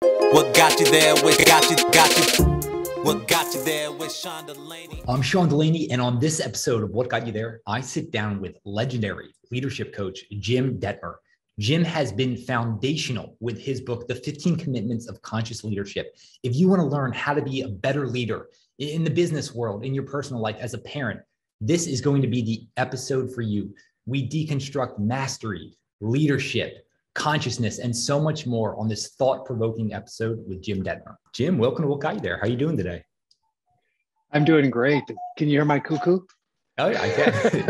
What got you there with What got you there with Sean DeLaney? I'm Sean DeLaney, and on this episode of What Got You There, I sit down with legendary leadership coach Jim Dethmer. Jim has been foundational with his book, The 15 Commitments of Conscious Leadership. If you want to learn how to be a better leader in the business world, in your personal life, as a parent, this is going to be the episode for you. We deconstruct mastery, leadership, consciousness, and so much more on this thought-provoking episode with Jim Dethmer. Jim, welcome to What Got You There. How are you doing today? I'm doing great. Can you hear my cuckoo? Oh, yeah, I can.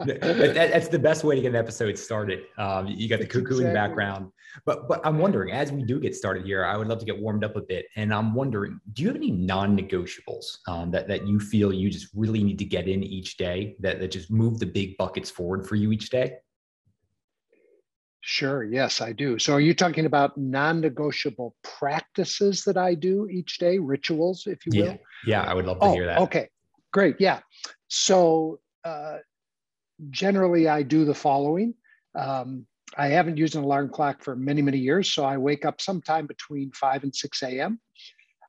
That's the best way to get an episode started. You got the cuckoo in the background. But I'm wondering, as we do get started here, I would love to get warmed up a bit. And I'm wondering, do you have any non-negotiables that you feel you just really need to get in each day that just move the big buckets forward for you each day? Sure. Yes, I do. So are you talking about non-negotiable practices that I do each day, rituals, if you will? Yeah, I would love to hear that. Okay, great. Yeah. So generally I do the following. I haven't used an alarm clock for many, many years. So I wake up sometime between 5 and 6 a.m.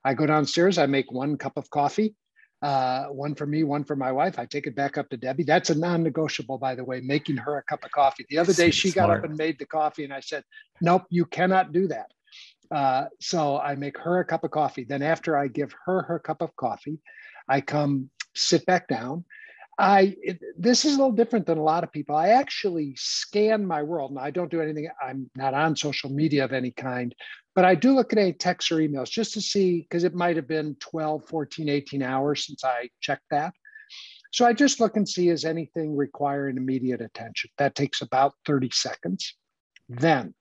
I go downstairs, I make one cup of coffee. One for me, one for my wife. I take it back up to Debbie. That's a non-negotiable, by the way, making her a cup of coffee. The other day, she got up and made the coffee, and I said, nope, you cannot do that. So I make her a cup of coffee. Then after I give her her cup of coffee, I come sit back down. This is a little different than a lot of people. I actually scan my world. Now, I don't do anything. I'm not on social media of any kind, but I do look at any texts or emails just to see, because it might have been 12, 14, 18 hours since I checked that. So I just look and see, is anything requiring immediate attention? That takes about 30 seconds. Then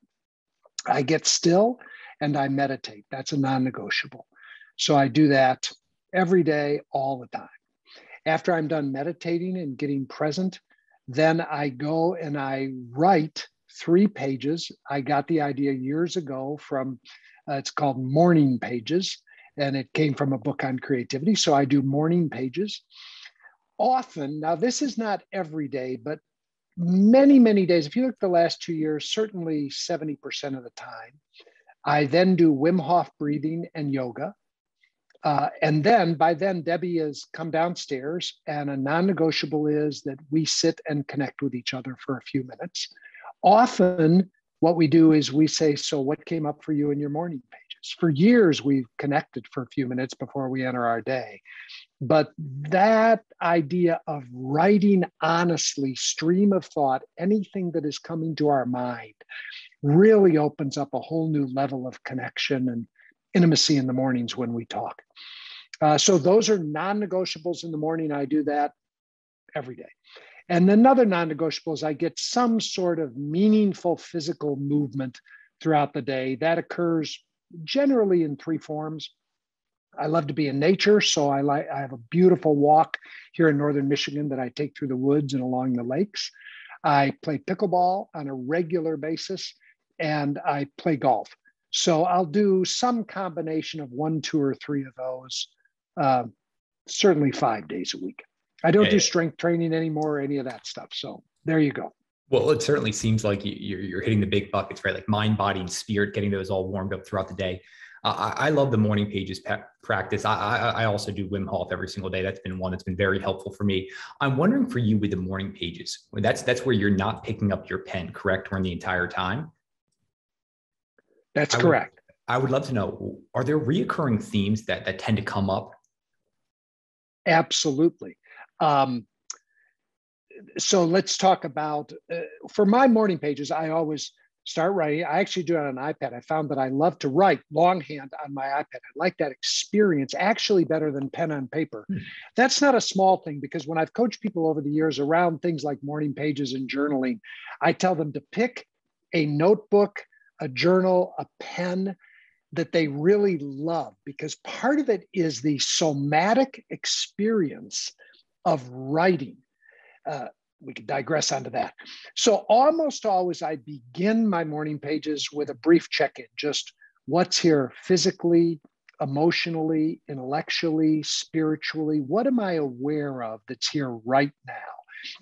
I get still and I meditate. That's a non-negotiable. So I do that every day, all the time. After I'm done meditating and getting present, then I go and I write 3 pages. I got the idea years ago from, it's called Morning Pages, and it came from a book on creativity. So I do morning pages. Often, now this is not every day, but many, many days. If you look at the last 2 years, certainly 70% of the time. I then do Wim Hof breathing and yoga. And then by then, Debbie has come downstairs, and a non-negotiable is that we sit and connect with each other for a few minutes. Often what we do is we say, so what came up for you in your morning pages? For years, we've connected for a few minutes before we enter our day. But that idea of writing honestly, stream of thought, anything that is coming to our mind, really opens up a whole new level of connection and intimacy in the mornings when we talk. So those are non-negotiables in the morning. I do that every day. And another non-negotiable is I get some sort of meaningful physical movement throughout the day. That occurs generally in 3 forms. I love to be in nature. So I have a beautiful walk here in northern Michigan that I take through the woods and along the lakes. I play pickleball on a regular basis, and I play golf. So I'll do some combination of 1, 2, or 3 of those, certainly 5 days a week. I don't do strength training anymore or any of that stuff. So there you go. Well, it certainly seems like you're hitting the big buckets, right? Like mind, body, and spirit, getting those all warmed up throughout the day. I love the morning pages practice. I also do Wim Hof every single day. That's been one that's been very helpful for me. I'm wondering for you with the morning pages, that's where you're not picking up your pen, correct, during the entire time? That's correct. I would love to know, are there reoccurring themes that tend to come up? Absolutely. So let's talk about, for my morning pages, I always start writing. I actually do it on an iPad. I found that I love to write longhand on my iPad. I like that experience actually better than pen on paper. That's not a small thing, because when I've coached people over the years around things like morning pages and journaling, I tell them to pick a notebook, a journal, a pen that they really love, because part of it is the somatic experience of writing. We could digress onto that. So almost always I begin my morning pages with a brief check-in, just what's here physically, emotionally, intellectually, spiritually. What am I aware of that's here right now?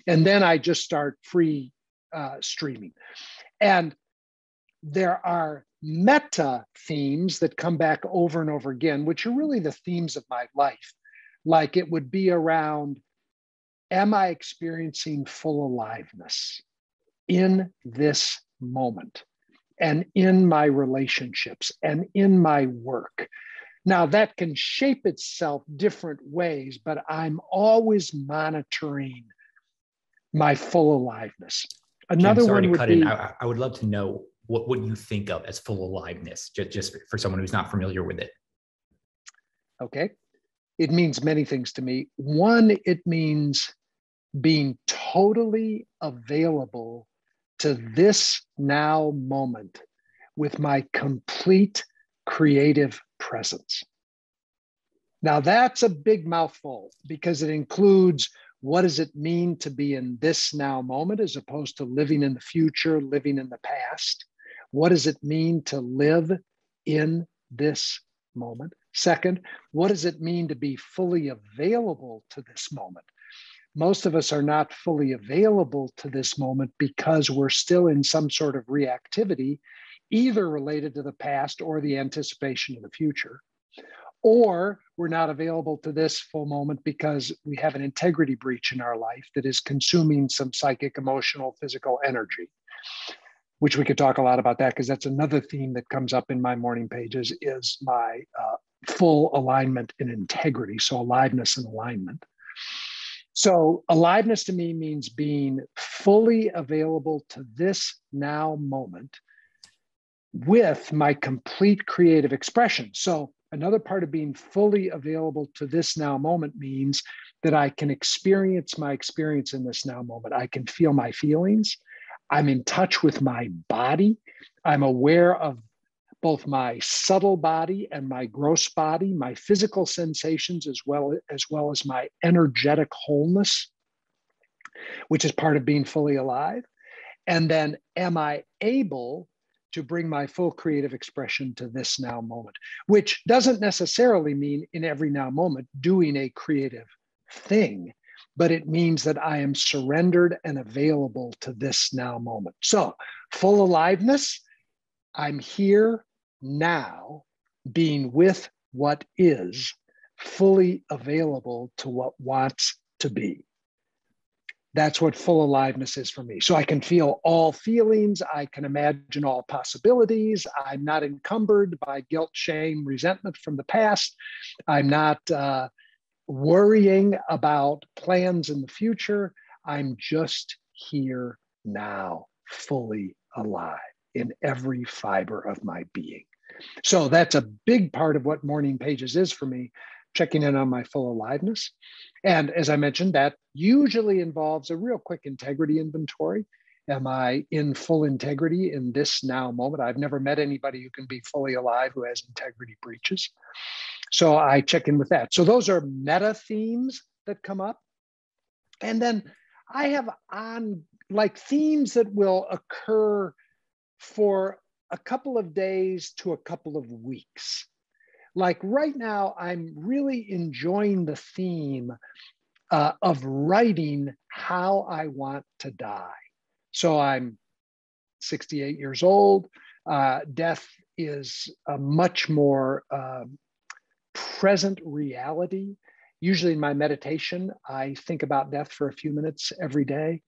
And then I just start free streaming. And there are meta themes that come back over and over again, which are really the themes of my life. Like it would be around, am I experiencing full aliveness in this moment and in my relationships and in my work? Now, that can shape itself different ways, but I'm always monitoring my full aliveness. Another Jim, sorry one to would cut be, in. I would love to know what you think of as full aliveness, just for someone who's not familiar with it. okay, it means many things to me. One, it means being totally available to this now moment with my complete creative presence. Now, that's a big mouthful because it includes what does it mean to be in this now moment as opposed to living in the future, living in the past? What does it mean to live in this moment? Second, what does it mean to be fully available to this moment? Most of us are not fully available to this moment because we're still in some sort of reactivity, either related to the past or the anticipation of the future. Or we're not available to this full moment because we have an integrity breach in our life that is consuming some psychic, emotional, physical energy, which we could talk a lot about that because that's another theme that comes up in my morning pages is my full alignment and integrity. So aliveness and alignment. So aliveness to me means being fully available to this now moment with my complete creative expression. So another part of being fully available to this now moment means that I can experience my experience in this now moment. I can feel my feelings. I'm in touch with my body. I'm aware of both my subtle body and my gross body, my physical sensations, as well as my energetic wholeness, which is part of being fully alive. And then am I able to bring my full creative expression to this now moment, which doesn't necessarily mean in every now moment doing a creative thing, but it means that I am surrendered and available to this now moment. So full aliveness, I'm here now, being with what is, fully available to what wants to be. That's what full aliveness is for me. So I can feel all feelings. I can imagine all possibilities. I'm not encumbered by guilt, shame, resentment from the past. I'm not worrying about plans in the future. I'm just here now, fully alive in every fiber of my being. So that's a big part of what Morning Pages is for me, checking in on my full aliveness. And as I mentioned, that usually involves a real quick integrity inventory. Am I in full integrity in this now moment? I've never met anybody who can be fully alive who has integrity breaches. So I check in with that. So those are meta themes that come up. And then I have on like themes that will occur for a couple of days to a couple of weeks. Like right now, I'm really enjoying the theme of writing how I want to die. So I'm 68 years old. Death is a much more present reality. Usually in my meditation, I think about death for a few minutes every day.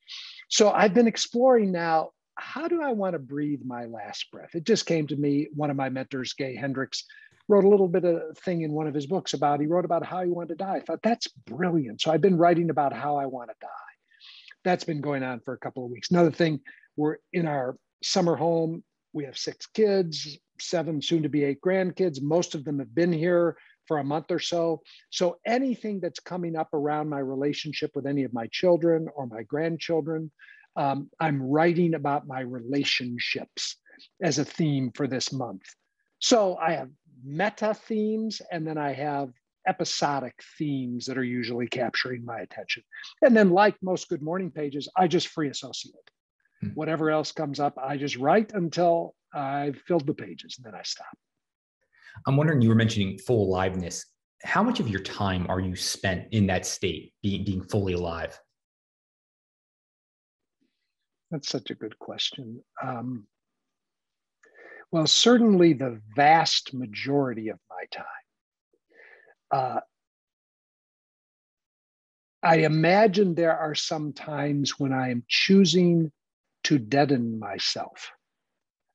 So I've been exploring now, how do I want to breathe my last breath? It just came to me, one of my mentors, Gay Hendricks, wrote a little bit of thing in one of his books about, he wrote about how he wanted to die. I thought, that's brilliant. So I've been writing about how I want to die. That's been going on for a couple of weeks. Another thing, we're in our summer home. We have 6 kids, 7, soon to be 8 grandkids. Most of them have been here for a month or so. So anything that's coming up around my relationship with any of my children or my grandchildren, I'm writing about my relationships as a theme for this month. So I have meta themes, and then I have episodic themes that are usually capturing my attention. And then, like most Good Morning Pages, I just free associate. Whatever else comes up, I just write until I've filled the pages, and then I stop. I'm wondering, you were mentioning full aliveness. How much of your time are you spent in that state, being fully alive? That's such a good question. Well, certainly the vast majority of my time. I imagine there are some times when I am choosing to deaden myself,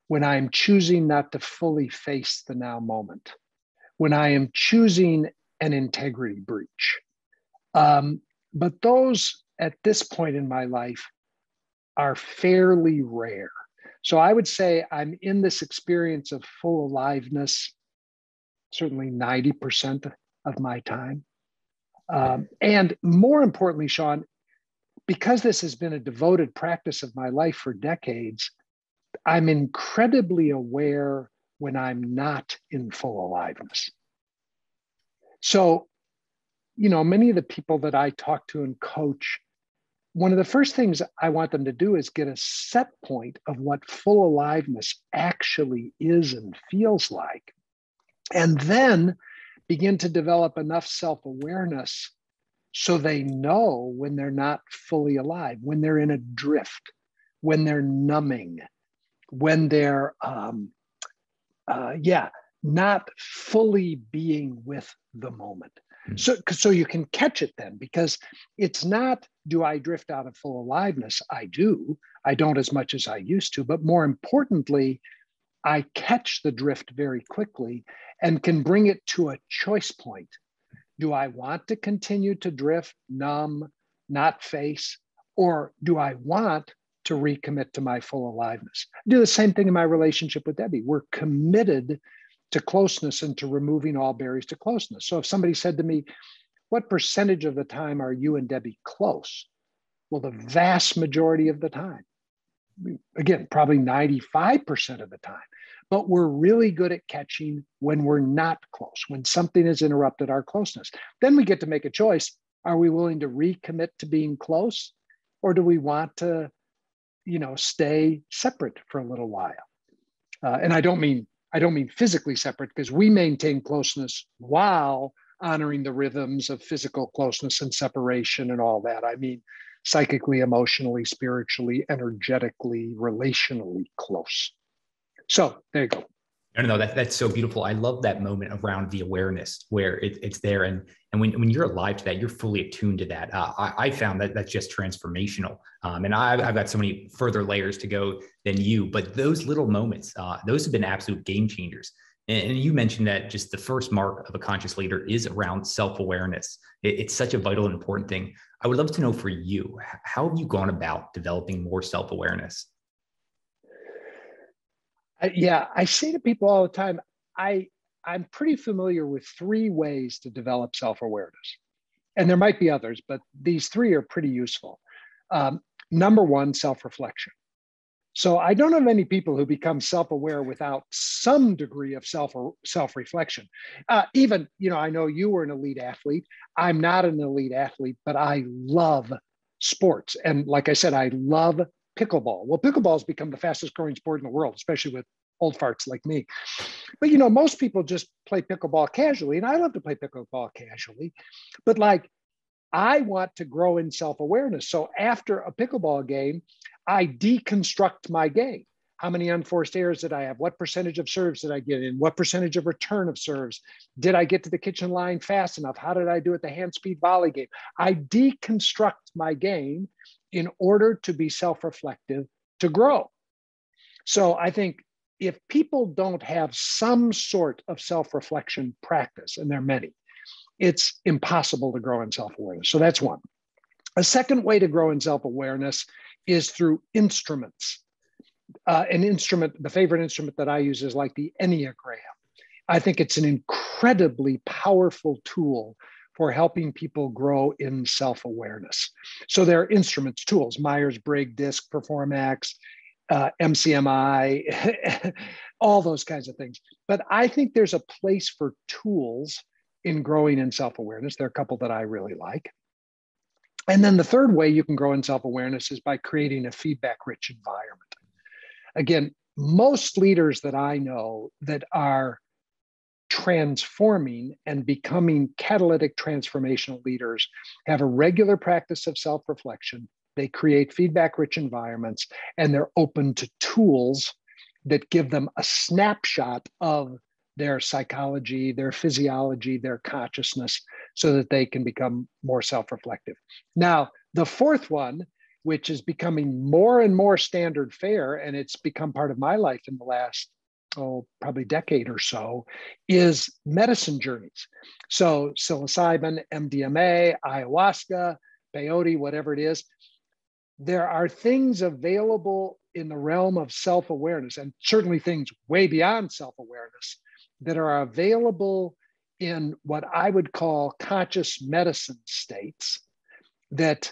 when I am choosing not to fully face the now moment, when I am choosing an integrity breach. But those at this point in my life are fairly rare. So I would say I'm in this experience of full aliveness, certainly 90% of my time. And more importantly, Sean, because this has been a devoted practice of my life for decades, I'm incredibly aware when I'm not in full aliveness. So, many of the people that I talk to and coach, one of the first things I want them to do is get a set point of what full aliveness actually is and feels like. And then begin to develop enough self-awareness so they know when they're not fully alive, when they're in a drift, when they're numbing, when they're, not fully being with the moment. So you can catch it then, because it's not, do I drift out of full aliveness? I do. I don't as much as I used to, but more importantly, I catch the drift very quickly and can bring it to a choice point. Do I want to continue to drift, numb, not face, or do I want to recommit to my full aliveness? I do the same thing in my relationship with Debbie. We're committed to closeness and to removing all barriers to closeness. So if somebody said to me, what percentage of the time are you and Debbie close? Well, the vast majority of the time. Again, probably 95% of the time. But we're really good at catching when we're not close, when something has interrupted our closeness. Then we get to make a choice. Are we willing to recommit to being close? Or do we want to, stay separate for a little while? And I don't mean physically separate, because we maintain closeness while honoring the rhythms of physical closeness and separation and all that. I mean, psychically, emotionally, spiritually, energetically, relationally close. So there you go. No, that's so beautiful. I love that moment around the awareness where it's there. And when you're alive to that, you're fully attuned to that. I found that that's just transformational. And I've got so many further layers to go than you, but those little moments, those have been absolute game changers. And you mentioned that just the first mark of a conscious leader is around self-awareness. It's such a vital and important thing. I would love to know for you, how have you gone about developing more self-awareness? I say to people all the time, I'm pretty familiar with 3 ways to develop self-awareness. And there might be others, but these 3 are pretty useful. Number 1, self-reflection. So I don't know many people who become self-aware without some degree of self-reflection. Even, I know you were an elite athlete. I'm not an elite athlete, but I love sports. And like I said, I love pickleball. Well, pickleball has become the fastest growing sport in the world, especially with old farts like me. But, most people just play pickleball casually, and I love to play pickleball casually. But I want to grow in self-awareness. So after a pickleball game, I deconstruct my game. How many unforced errors did I have? What percentage of serves did I get in? What percentage of return of serves? Did I get to the kitchen line fast enough? How did I do at the hand speed volley game? I deconstruct my game in order to be self-reflective, to grow. So I think if people don't have some sort of self-reflection practice, and there are many, it's impossible to grow in self-awareness. So that's one. A second way to grow in self-awareness is through instruments. An instrument, the favorite instrument that I use is like the Enneagram. I think it's an incredibly powerful tool for helping people grow in self-awareness. So there are instruments, tools, Myers-Briggs, DISC, Performax, MCMI, all those kinds of things. But I think there's a place for tools in growing in self-awareness. There are a couple that I really like. And then the third way you can grow in self-awareness is by creating a feedback-rich environment. Again, most leaders that I know that are transforming and becoming catalytic transformational leaders have a regular practice of self-reflection. They create feedback-rich environments, and they're open to tools that give them a snapshot of their psychology, their physiology, their consciousness, so that they can become more self-reflective. Now, the fourth one, which is becoming more and more standard fare, and it's become part of my life in the last, probably decade or so, is medicine journeys. So psilocybin, MDMA, ayahuasca, peyote, whatever it is, there are things available in the realm of self-awareness, and certainly things way beyond self-awareness, that are available in what I would call conscious medicine states that,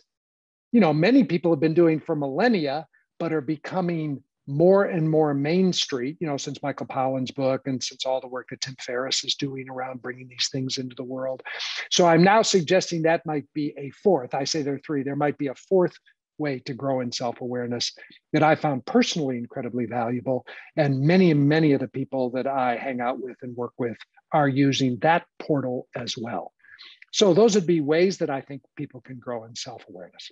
many people have been doing for millennia, but are becoming more and more mainstream, since Michael Pollan's book and since all the work that Tim Ferriss is doing around bringing these things into the world. So I'm now suggesting that might be a fourth. I say there are three. There might be a fourth way to grow in self-awareness that I found personally incredibly valuable. And many of the people that I hang out with and work with are using that portal as well. So those would be ways that I think people can grow in self-awareness.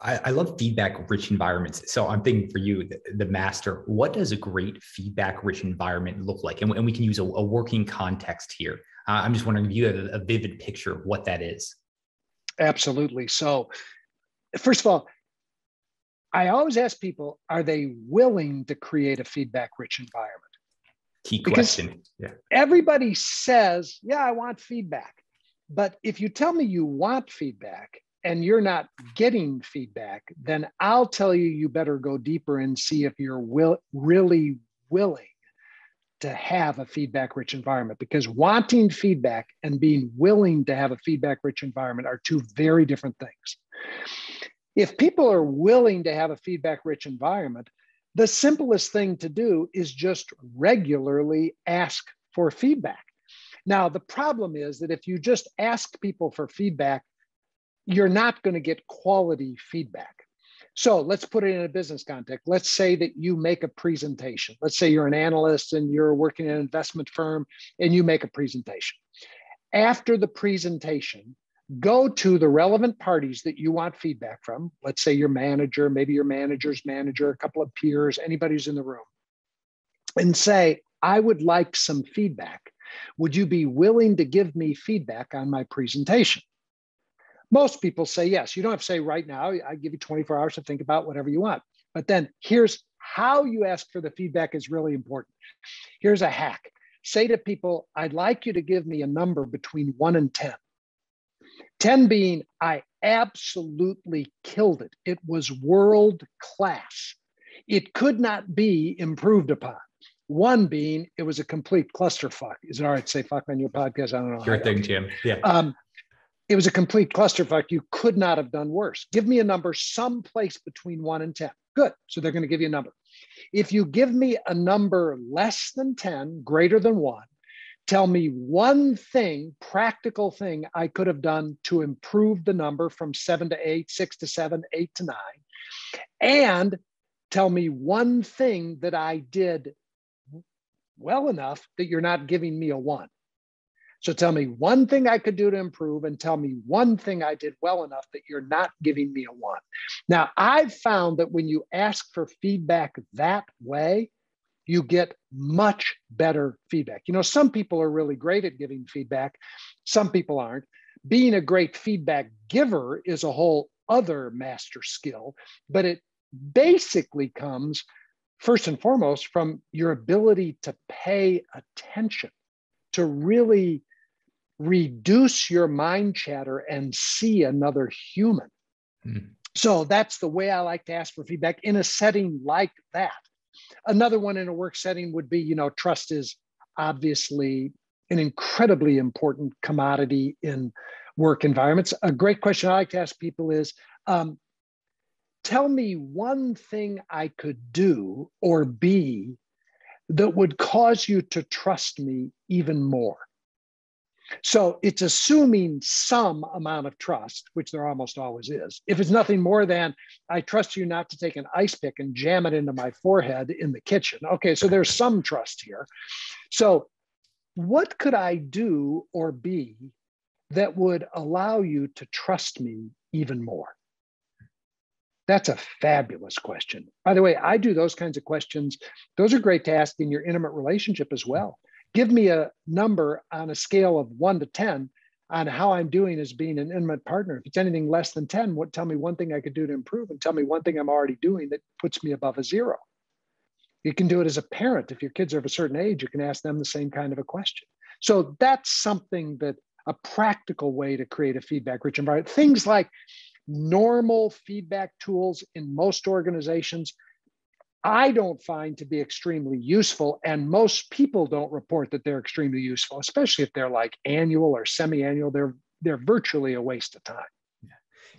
I love feedback-rich environments. So I'm thinking for you, the master, what does a great feedback-rich environment look like? And we can use a working context here. I'm just wondering if you have a vivid picture of what that is. Absolutely. So first of all, I always ask people, are they willing to create a feedback-rich environment? Key question. Yeah. Everybody says, yeah, I want feedback. But if you tell me you want feedback and you're not getting feedback, then I'll tell you, you better go deeper and see if you're really willing to have a feedback-rich environment, because wanting feedback and being willing to have a feedback-rich environment are two very different things. If people are willing to have a feedback-rich environment, the simplest thing to do is just regularly ask for feedback. Now, the problem is that if you just ask people for feedback, you're not going to get quality feedback. So let's put it in a business context. Let's say that you make a presentation. Let's say you're an analyst and you're working in an investment firm and you make a presentation. After the presentation, go to the relevant parties that you want feedback from. Let's say your manager, maybe your manager's manager, a couple of peers, anybody who's in the room, and say, I would like some feedback. Would you be willing to give me feedback on my presentation? Most people say yes. You don't have to say right now. I give you 24 hours to think about whatever you want. But then here's how you ask for the feedback is really important. Here's a hack. Say to people, I'd like you to give me a number between 1 and 10. 10 being, I absolutely killed it. It was world class. It could not be improved upon. 1 being, it was a complete clusterfuck. Is it all right to say fuck on your podcast? I don't know. Sure thing, Jim. Yeah. It was a complete clusterfuck. You could not have done worse. Give me a number someplace between 1 and 10. Good. So they're going to give you a number. If you give me a number less than 10, greater than 1, tell me one thing, practical thing I could have done to improve the number from 7 to 8, 6 to 7, 8 to 9. And tell me one thing that I did well enough that you're not giving me a 1. So tell me one thing I could do to improve and tell me one thing I did well enough that you're not giving me a 1. Now, I've found that when you ask for feedback that way, you get much better feedback. Some people are really great at giving feedback. Some people aren't. Being a great feedback giver is a whole other master skill, but it basically comes first and foremost from your ability to pay attention, to really reduce your mind chatter and see another human. So that's the way I like to ask for feedback in a setting like that. Another one in a work setting would be, trust is obviously an incredibly important commodity in work environments. A great question I like to ask people is, tell me one thing I could do or be that would cause you to trust me even more. So it's assuming some amount of trust, which there almost always is. If it's nothing more than, I trust you not to take an ice pick and jam it into my forehead in the kitchen. Okay, so there's some trust here. So what could I do or be that would allow you to trust me even more? That's a fabulous question. By the way, I do those kinds of questions. Those are great to ask in your intimate relationship as well. Give me a number on a scale of 1 to 10 on how I'm doing as being an intimate partner. If it's anything less than 10, tell me one thing I could do to improve, and tell me one thing I'm already doing that puts me above a 0. You can do it as a parent. If your kids are of a certain age, you can ask them the same kind of a question. So that's something that a practical way to create a feedback-rich environment. Things like normal feedback tools in most organizations, I don't find to be extremely useful. And most people don't report that they're extremely useful, especially if they're like annual or semi-annual. They're virtually a waste of time.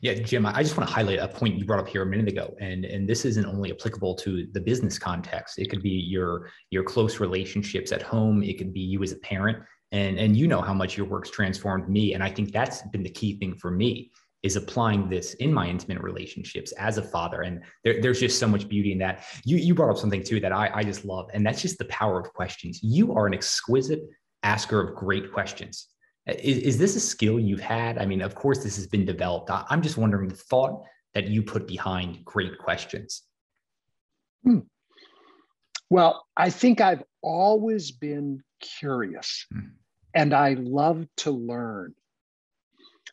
Yeah, Jim, I just want to highlight a point you brought up here a minute ago. And this isn't only applicable to the business context. It could be your close relationships at home. It could be you as a parent. And you know how much your work's transformed me. And I think that's been the key thing for me, is applying this in my intimate relationships as a father. And there's just so much beauty in that. You brought up something too that I just love, and that's just the power of questions. You are an exquisite asker of great questions. Is this a skill you've had? I mean, of course, this has been developed. I'm just wondering the thought that you put behind great questions. Well, I think I've always been curious, and I love to learn.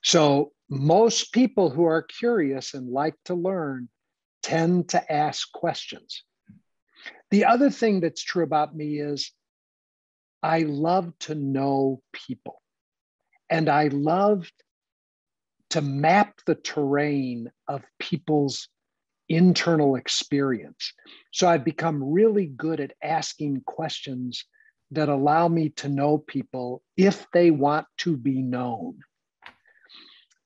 So most people who are curious and like to learn tend to ask questions. The other thing that's true about me is I love to know people, and I love to map the terrain of people's internal experience. So I've become really good at asking questions that allow me to know people if they want to be known.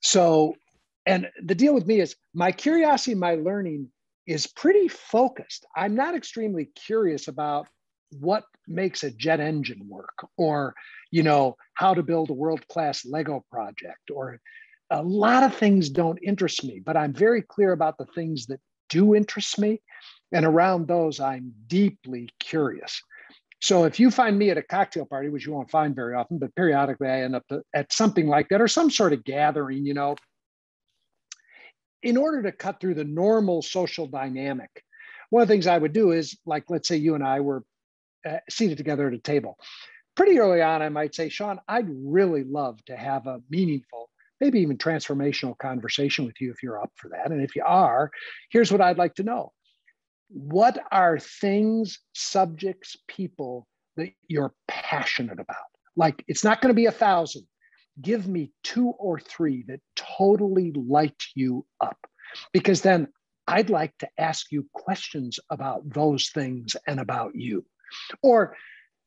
So, and the deal with me is my curiosity, my learning is pretty focused. I'm not extremely curious about what makes a jet engine work, or, how to build a world-class Lego project, or a lot of things don't interest me, but I'm very clear about the things that do interest me. And around those, I'm deeply curious. So if you find me at a cocktail party, which you won't find very often, but periodically I end up at something like that, or some sort of gathering, in order to cut through the normal social dynamic, one of the things I would do is, like, let's say you and I were seated together at a table. Pretty early on, I might say, Sean, I'd really love to have a meaningful, maybe even transformational conversation with you if you're up for that. And if you are, here's what I'd like to know. What are things, subjects, people that you're passionate about? Like, it's not going to be 1,000. Give me 2 or 3 that totally light you up, because then I'd like to ask you questions about those things and about you. Or,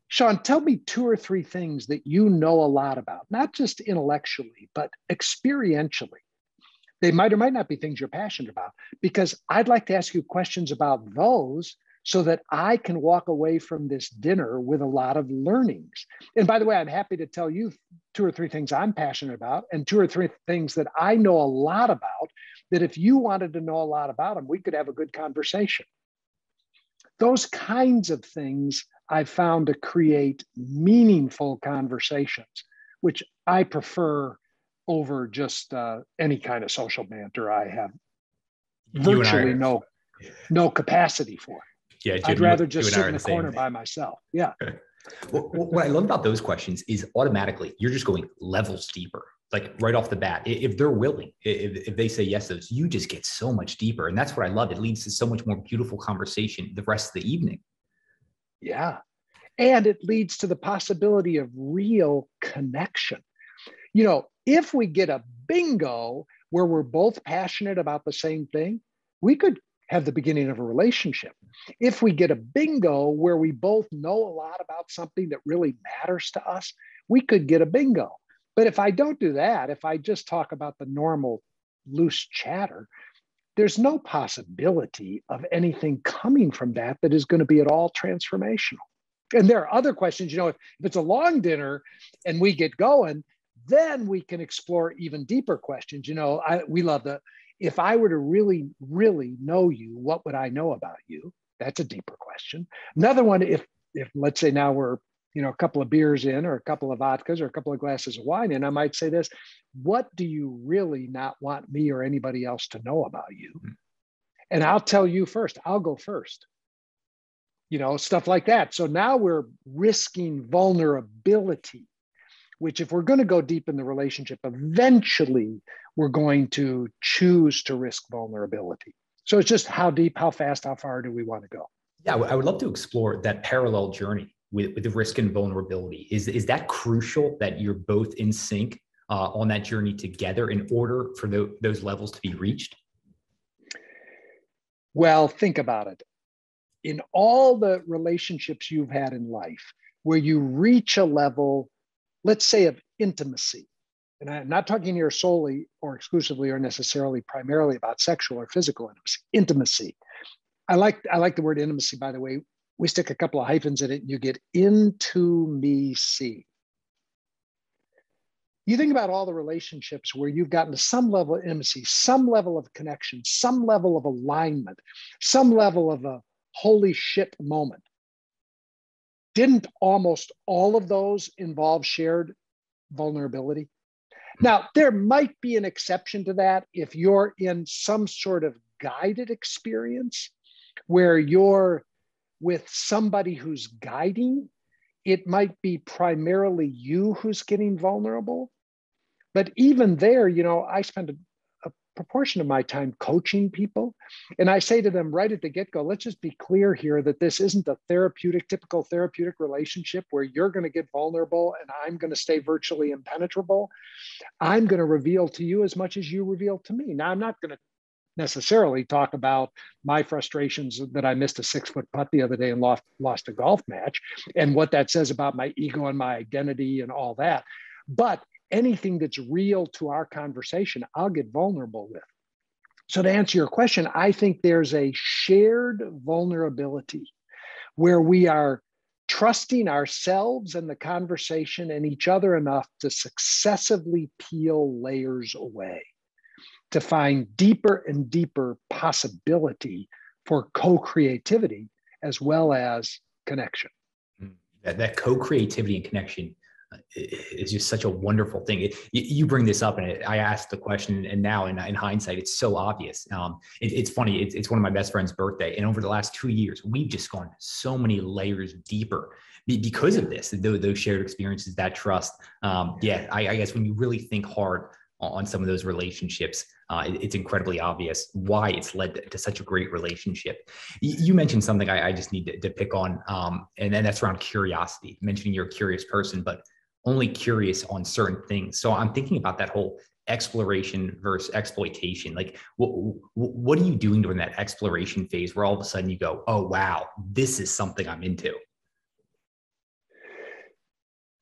Sean, tell me 2 or 3 things that you know a lot about, not just intellectually, but experientially. They might or might not be things you're passionate about, because I'd like to ask you questions about those so that I can walk away from this dinner with a lot of learnings. And by the way, I'm happy to tell you 2 or 3 things I'm passionate about, and 2 or 3 things that I know a lot about, that if you wanted to know a lot about them, we could have a good conversation. Those kinds of things I've found to create meaningful conversations, which I prefer over just any kind of social banter I have virtually no capacity for. Yeah, Jim, I'd rather just sit in the corner by myself. Yeah. Well, what I love about those questions is automatically you're just going levels deeper, like right off the bat. If they're willing, if they say yes to those, you just get so much deeper. And that's what I love. It leads to so much more beautiful conversation the rest of the evening. Yeah. And it leads to the possibility of real connection. If we get a bingo where we're both passionate about the same thing, we could have the beginning of a relationship. If we get a bingo where we both know a lot about something that really matters to us, we could get a bingo. But if I don't do that, if I just talk about the normal loose chatter, there's no possibility of anything coming from that is going to be at all transformational. And there are other questions, if it's a long dinner and we get going, then we can explore even deeper questions. We love if I were to really, really know you, what would I know about you? That's a deeper question. Another one, if let's say now we're, a couple of beers in, or a couple of vodkas, or a couple of glasses of wine in, I might say this: what do you really not want me or anybody else to know about you? And I'll tell you first, I'll go first. Stuff like that. So now we're risking vulnerability, which if we're going to go deep in the relationship, eventually we're going to choose to risk vulnerability. So it's just how deep, how fast, how far do we want to go? Yeah, I would love to explore that parallel journey with the risk and vulnerability. Is that crucial that you're both in sync on that journey together in order for those levels to be reached? Well, think about it. In all the relationships you've had in life, where you reach a level, let's say, of intimacy, and I'm not talking here solely or exclusively or necessarily primarily about sexual or physical intimacy. I like the word intimacy, by the way. We stick a couple of hyphens in it and you get into me see. You think about all the relationships where you've gotten to some level of intimacy, some level of connection, some level of alignment, some level of a holy shit moment. Didn't almost all of those involve shared vulnerability? Now, there might be an exception to that if you're in some sort of guided experience where you're with somebody who's guiding. It might be primarily you who's getting vulnerable. But even there, I spend a proportion of my time coaching people. And I say to them right at the get-go, let's just be clear here that this isn't a typical therapeutic relationship where you're going to get vulnerable and I'm going to stay virtually impenetrable. I'm going to reveal to you as much as you reveal to me. Now, I'm not going to necessarily talk about my frustrations that I missed a 6-foot putt the other day and lost a golf match and what that says about my ego and my identity and all that. But anything that's real to our conversation, I'll get vulnerable with. So to answer your question, I think there's a shared vulnerability where we are trusting ourselves and the conversation and each other enough to successively peel layers away, to find deeper and deeper possibility for co-creativity as well as connection. That co-creativity and connection is just such a wonderful thing. You bring this up, and I asked the question, and now in hindsight, it's so obvious. It's funny. It's one of my best friend's birthday, and over the last 2 years, we've just gone so many layers deeper because of this. Those shared experiences, that trust. I guess when you really think hard on some of those relationships, it's incredibly obvious why it's led to such a great relationship. You mentioned something I just need to pick on, and then that's around curiosity. Mentioning you're a curious person, but only curious on certain things. So I'm thinking about that whole exploration versus exploitation. Like, what are you doing during that exploration phase where all of a sudden you go, oh, wow, this is something I'm into?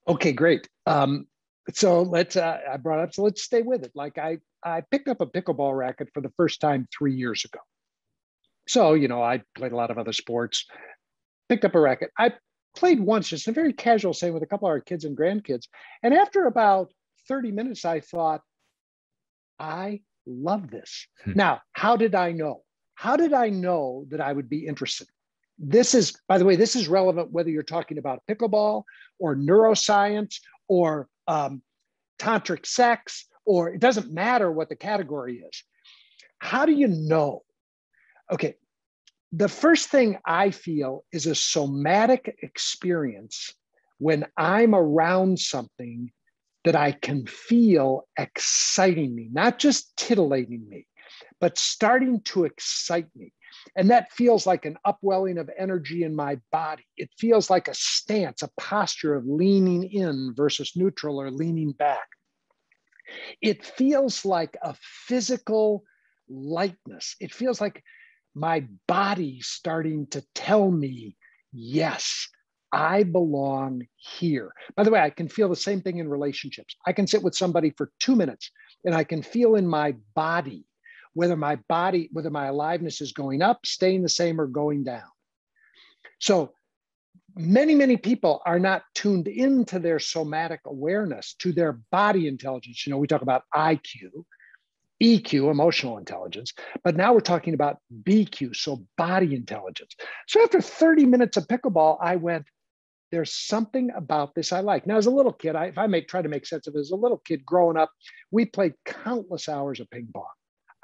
Okay, great. So let's stay with it. Like I picked up a pickleball racket for the first time 3 years ago. So, I played a lot of other sports, picked up a racket. I played once, just a very casual setting with a couple of our kids and grandkids. And after about 30 minutes, I thought, I love this. Now, how did I know? How did I know that I would be interested? This is, by the way, this is relevant whether you're talking about pickleball or neuroscience or tantric sex, or it doesn't matter what the category is. How do you know? Okay, the first thing I feel is a somatic experience when I'm around something that I can feel exciting me, not just titillating me, but starting to excite me. And that feels like an upwelling of energy in my body. It feels like a stance, a posture of leaning in versus neutral or leaning back. It feels like a physical lightness. It feels like my body starting to tell me, yes, I belong here. By the way, I can feel the same thing in relationships. I can sit with somebody for 2 minutes and I can feel in my body whether my aliveness is going up, staying the same, or going down. So many, many people are not tuned into their somatic awareness, to their body intelligence. We talk about IQ, EQ, emotional intelligence, but now we're talking about BQ, so body intelligence. So after 30 minutes of pickleball, I went, there's something about this I like. Now, as a little kid, if I try to make sense of it, as a little kid growing up, we played countless hours of ping pong.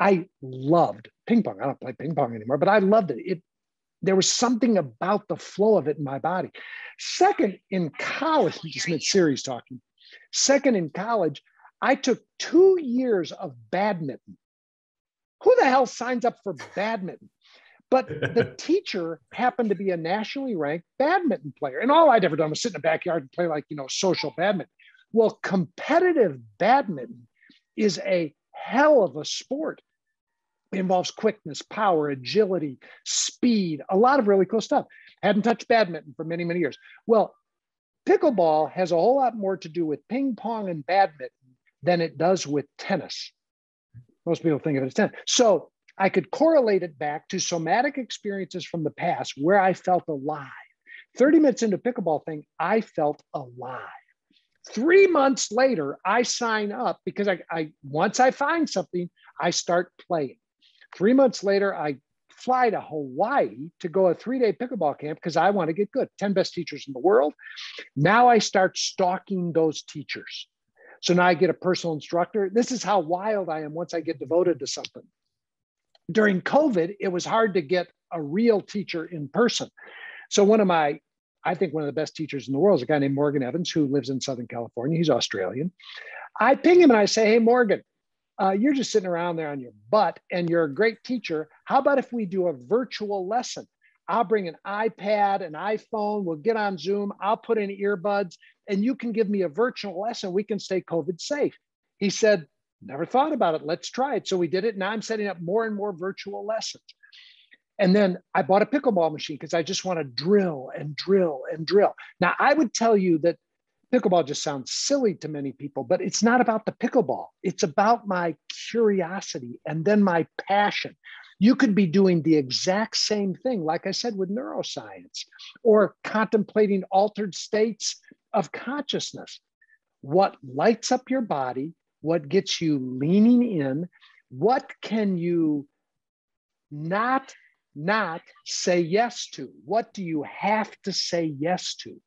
I loved ping pong. I don't play ping pong anymore, but I loved it. There was something about the flow of it in my body. Second, in college, we just made serious talking. Second, in college, I took 2 years of badminton. Who the hell signs up for badminton? But the teacher happened to be a nationally ranked badminton player. And all I'd ever done was sit in the backyard and play like, social badminton. Well, competitive badminton is a hell of a sport. It involves quickness, power, agility, speed, a lot of really cool stuff. Hadn't touched badminton for many, many years. Well, pickleball has a whole lot more to do with ping pong and badminton than it does with tennis. Most people think of it as tennis. So I could correlate it back to somatic experiences from the past where I felt alive. 30 minutes into pickleball thing, I felt alive. 3 months later, I sign up because I once I find something, I start playing. 3 months later, I fly to Hawaii to go a 3-day pickleball camp because I want to get good. 10 best teachers in the world. Now I start stalking those teachers. So now I get a personal instructor. This is how wild I am once I get devoted to something. During COVID, it was hard to get a real teacher in person. So I think one of the best teachers in the world is a guy named Morgan Evans, who lives in Southern California. He's Australian. I ping him and I say, hey, Morgan, you're just sitting around there on your butt and you're a great teacher. How about if we do a virtual lesson? I'll bring an iPad, an iPhone, we'll get on Zoom, I'll put in earbuds, and you can give me a virtual lesson. We can stay COVID safe. He said, never thought about it. Let's try it. So we did it. Now I'm setting up more and more virtual lessons. And then I bought a pickleball machine because I just want to drill and drill and drill. Now, I would tell you that pickleball just sounds silly to many people, but it's not about the pickleball. It's about my curiosity and then my passion. You could be doing the exact same thing, like I said, with neuroscience or contemplating altered states of consciousness. What lights up your body, what gets you leaning in, what can you not say yes to? What do you have to say yes to?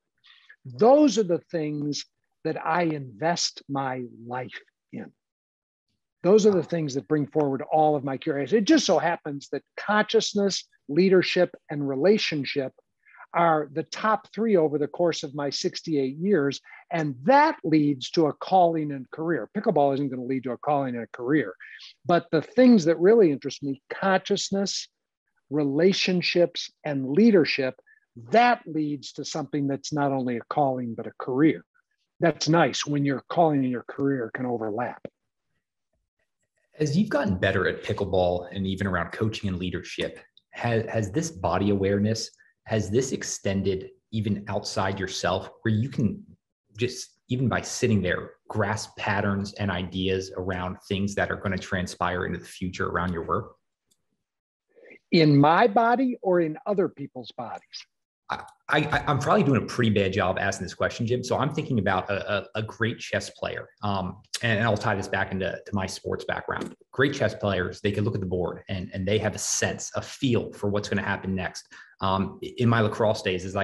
Those are the things that I invest my life in. Those are the things that bring forward all of my curiosity. It just so happens that consciousness, leadership, and relationship are the top 3 over the course of my 68 years. And that leads to a calling and career. Pickleball isn't going to lead to a calling and a career. But the things that really interest me, consciousness, relationships, and leadership, that leads to something that's not only a calling, but a career. That's nice when your calling and your career can overlap. As you've gotten better at pickleball and even around coaching and leadership, has this body awareness, has this extended even outside yourself where you can just, even by sitting there, grasp patterns and ideas around things that are going to transpire into the future around your work? In my body or in other people's bodies? I'm probably doing a pretty bad job asking this question, Jim. So I'm thinking about a great chess player. And I'll tie this back into my sports background. Great chess players, they can look at the board and they have a sense, a feel for what's going to happen next. In my lacrosse days, as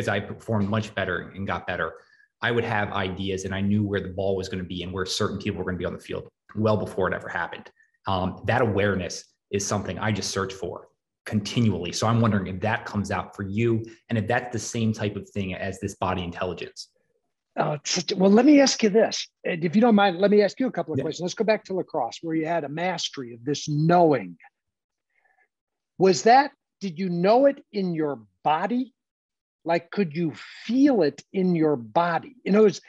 I performed much better and got better, I would have ideas and I knew where the ball was going to be and where certain people were going to be on the field well before it ever happened. That awareness is something I just search for continually. So I'm wondering if that comes out for you and if that's the same type of thing as this body intelligence. Well, let me ask you this. If you don't mind, let me ask you a couple of questions. Let's go back to lacrosse where you had a mastery of this knowing. Did you know it in your body? Like, could you feel it in your body? In other words,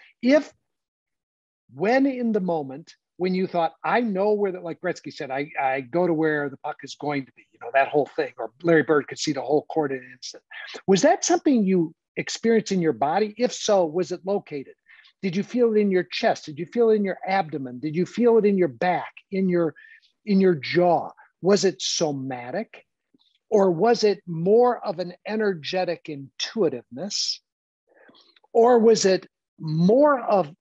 when in the moment, when you thought, I know where like Gretzky said, I go to where the puck is going to be, that whole thing, or Larry Bird could see the whole court in an instant. Was that something you experienced in your body? If so, was it located? Did you feel it in your chest? Did you feel it in your abdomen? Did you feel it in your back, in your jaw? Was it somatic? Or was it more of an energetic intuitiveness? Or was it more of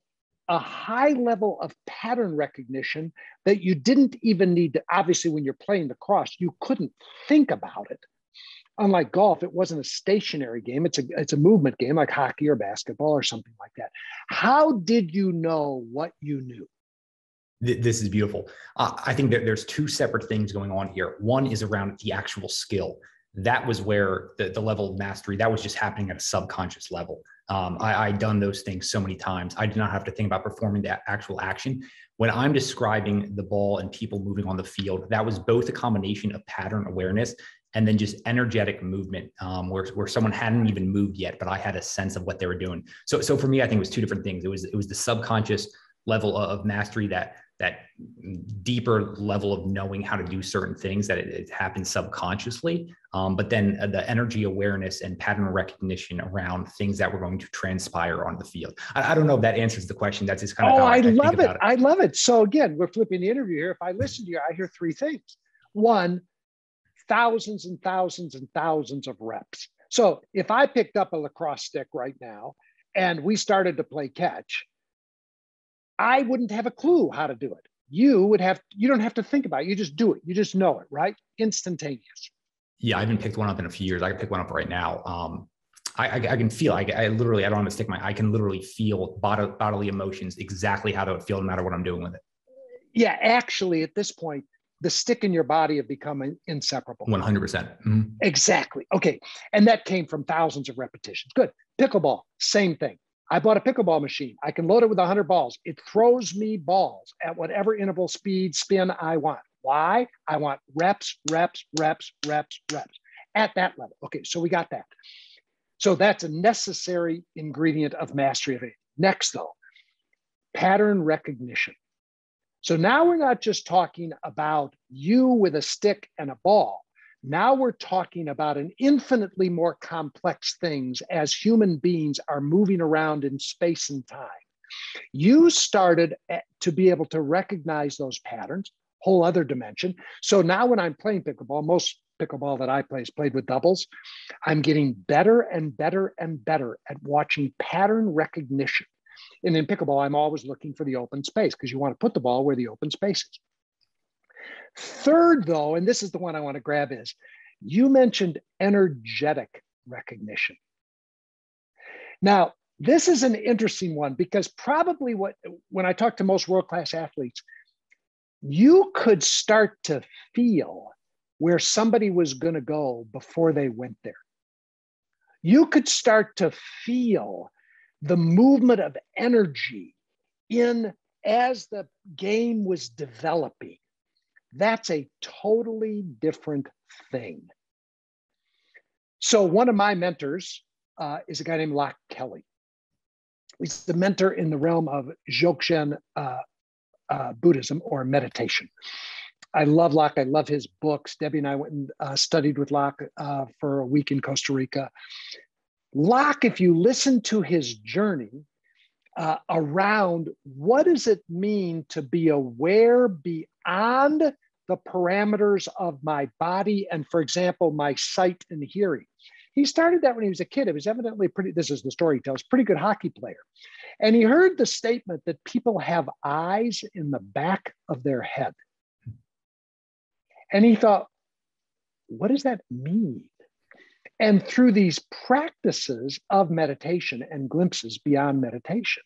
a high level of pattern recognition that you didn't even need to, obviously when you're playing lacrosse, you couldn't think about it. Unlike golf, it wasn't a stationary game. It's a movement game like hockey or basketball or something like that. How did you know what you knew? This is beautiful. I think that there's two separate things going on here. One is around the actual skill. That was where the level of mastery, that was just happening at a subconscious level. I'd done those things so many times. I did not have to think about performing the actual action. When I'm describing the ball and people moving on the field, that was both a combination of pattern awareness and then just energetic movement, where someone hadn't even moved yet, but I had a sense of what they were doing. So for me, I think it was two different things. It was the subconscious level of mastery, that deeper level of knowing how to do certain things, that it happens subconsciously. But then the energy awareness and pattern recognition around things that were going to transpire on the field. I don't know if that answers the question. That's just kind of how I think about it. I love it. So again, we're flipping the interview here. If I listen to you, I hear three things. One, thousands and thousands and thousands of reps. So if I picked up a lacrosse stick right now and we started to play catch, I wouldn't have a clue how to do it. You don't have to think about it. You just do it. You just know it, right? Instantaneous. Yeah, I haven't picked one up in a few years. I can pick one up right now. I can feel, I don't have to stick I can literally feel bodily emotions, exactly how to feel no matter what I'm doing with it. Yeah, actually at this point, the stick in your body have become inseparable. 100%. Mm-hmm. Exactly. Okay. And that came from thousands of repetitions. Good. Pickleball, same thing. I bought a pickleball machine. I can load it with 100 balls. It throws me balls at whatever interval, speed, spin I want. Why? I want reps, reps, reps, reps, reps at that level. Okay, so we got that. So that's a necessary ingredient of mastery of it. Next though, pattern recognition. So now we're not just talking about you with a stick and a ball. Now we're talking about an infinitely more complex things as human beings are moving around in space and time. You started to be able to recognize those patterns, whole other dimension. So now when I'm playing pickleball, most pickleball that I play is played with doubles. I'm getting better and better and better at watching pattern recognition. And in pickleball, I'm always looking for the open space because you want to put the ball where the open space is. Third, though, and this is the one I want to grab, is you mentioned energetic recognition. Now, this is an interesting one because probably when I talk to most world-class athletes, you could start to feel where somebody was going to go before they went there. You could start to feel the movement of energy as the game was developing. That's a totally different thing. So one of my mentors is a guy named Locke Kelly. He's the mentor in the realm of Dzogchen Buddhism or meditation. I love Locke. I love his books. Debbie and I went and studied with Locke for a week in Costa Rica. Locke, if you listen to his journey around what does it mean to be aware beyond the parameters of my body and, for example, my sight and hearing. He started that when he was a kid. It was evidently this is the story he tells, pretty good hockey player. And he heard the statement that people have eyes in the back of their head. And he thought, what does that mean? And through these practices of meditation and glimpses beyond meditation,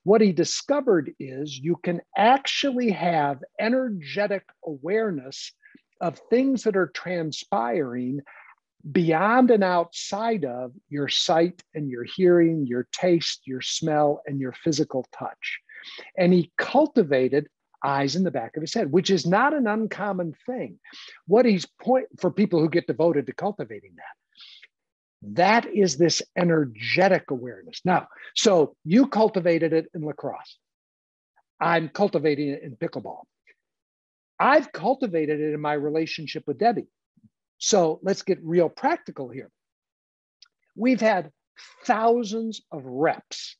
what he discovered is you can actually have energetic awareness of things that are transpiring beyond and outside of your sight and your hearing, your taste, your smell, and your physical touch. And he cultivated eyes in the back of his head, which is not an uncommon thing. What he's for people who get devoted to cultivating that is this energetic awareness. Now, so you cultivated it in lacrosse. I'm cultivating it in pickleball. I've cultivated it in my relationship with Debbie. So let's get real practical here. We've had thousands of reps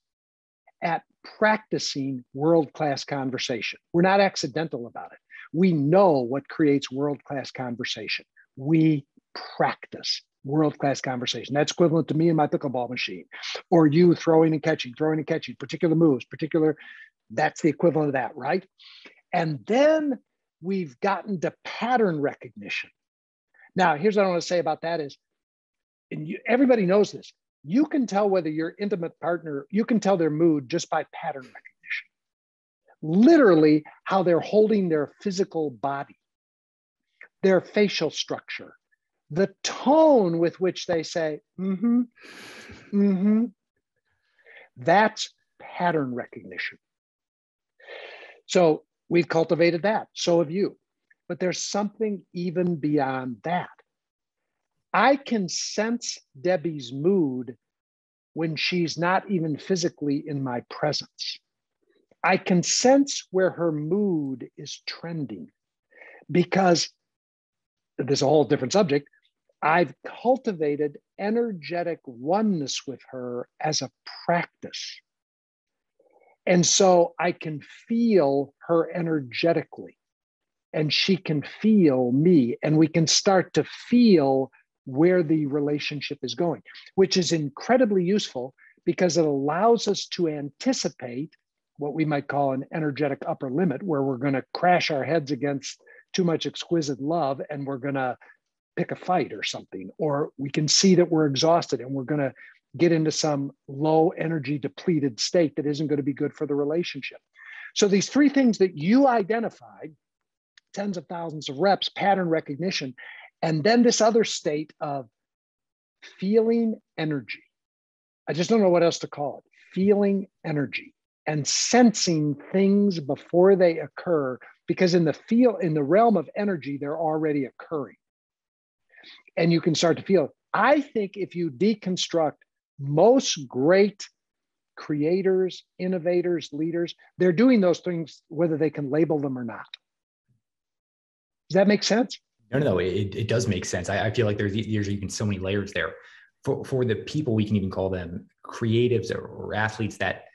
at practicing world-class conversation. We're not accidental about it. We know what creates world-class conversation. We practice world-class conversation. That's equivalent to me and my pickleball machine, or you throwing and catching, particular moves, that's the equivalent of that, right? And then we've gotten to pattern recognition. Now, here's what I want to say about that is, everybody knows this, you can tell whether your intimate partner, you can tell their mood just by pattern recognition. literally how they're holding their physical body, their facial structure, the tone with which they say, mm-hmm, mm-hmm. That's pattern recognition. So we've cultivated that. So have you. But there's something even beyond that. I can sense Debbie's mood when she's not even physically in my presence. I can sense where her mood is trending because this is a whole different subject. I've cultivated energetic oneness with her as a practice. And so I can feel her energetically, and she can feel me, and we can start to feel where the relationship is going, which is incredibly useful because it allows us to anticipate what we might call an energetic upper limit, where we're going to crash our heads against too much exquisite love and we're going to pick a fight or something, or we can see that we're exhausted and we're going to get into some low energy depleted state that isn't going to be good for the relationship. So these three things that you identified, tens of thousands of reps, pattern recognition, and then this other state of feeling energy. I just don't know what else to call it. Feeling energy and sensing things before they occur, because in the realm of energy, they're already occurring. And you can start to feel it. I think if you deconstruct most great creators, innovators, leaders, they're doing those things whether they can label them or not. Does that make sense? No, it does make sense. I feel like there's even so many layers there. For the people, we can even call them creatives or athletes that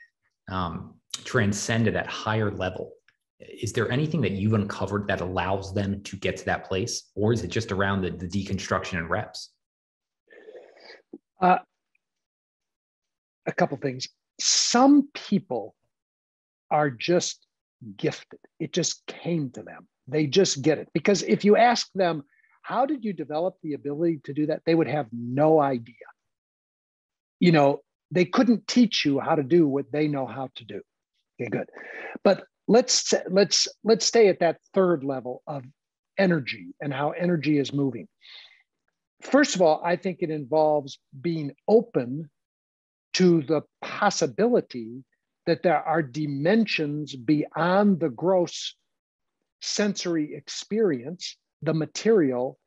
transcend at that higher level. Is there anything that you've uncovered that allows them to get to that place? Or is it just around the deconstruction and reps? A couple things. Some people are just gifted. It just came to them. They just get it. Because if you ask them, how did you develop the ability to do that? They would have no idea. You know, they couldn't teach you how to do what they know how to do. Okay, good. But let's stay at that third level of energy and how energy is moving. First of all, I think it involves being open to the possibility that there are dimensions beyond the gross sensory experience, the material,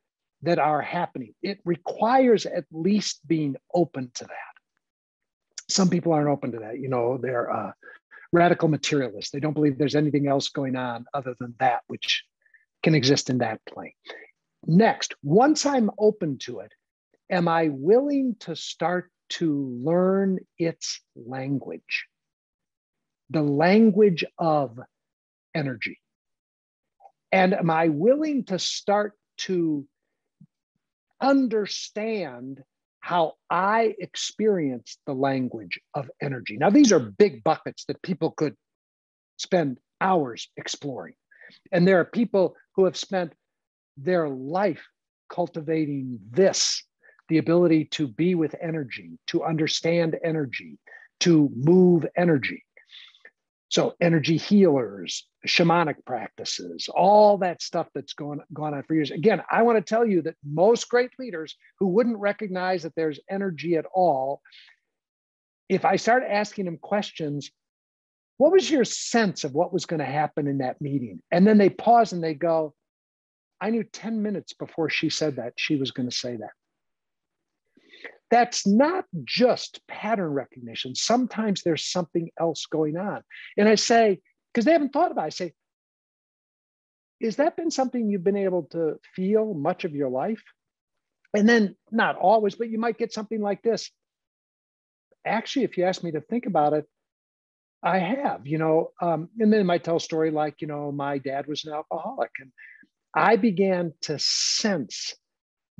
that are happening. It requires at least being open to that. Some people aren't open to that. You know, they're radical materialists. They don't believe there's anything else going on other than that which can exist in that plane. Next, once I'm open to it, am I willing to start to learn its language? The language of energy. And am I willing to start to understand how I experience the language of energy? Now, these are big buckets that people could spend hours exploring. And there are people who have spent their life cultivating this, the ability to be with energy, to understand energy, to move energy. So energy healers, shamanic practices, all that stuff that's gone on for years. Again, I want to tell you that most great leaders who wouldn't recognize that there's energy at all, if I start asking them questions, what was your sense of what was going to happen in that meeting? And then they pause and they go, I knew 10 minutes before she said that she was going to say that. That's not just pattern recognition. Sometimes there's something else going on. And I say, because they haven't thought about it, I say, has that been something you've been able to feel much of your life? And then, not always, but you might get something like this. Actually, if you ask me to think about it, I have, and then they might tell a story like, my dad was an alcoholic. And I began to sense,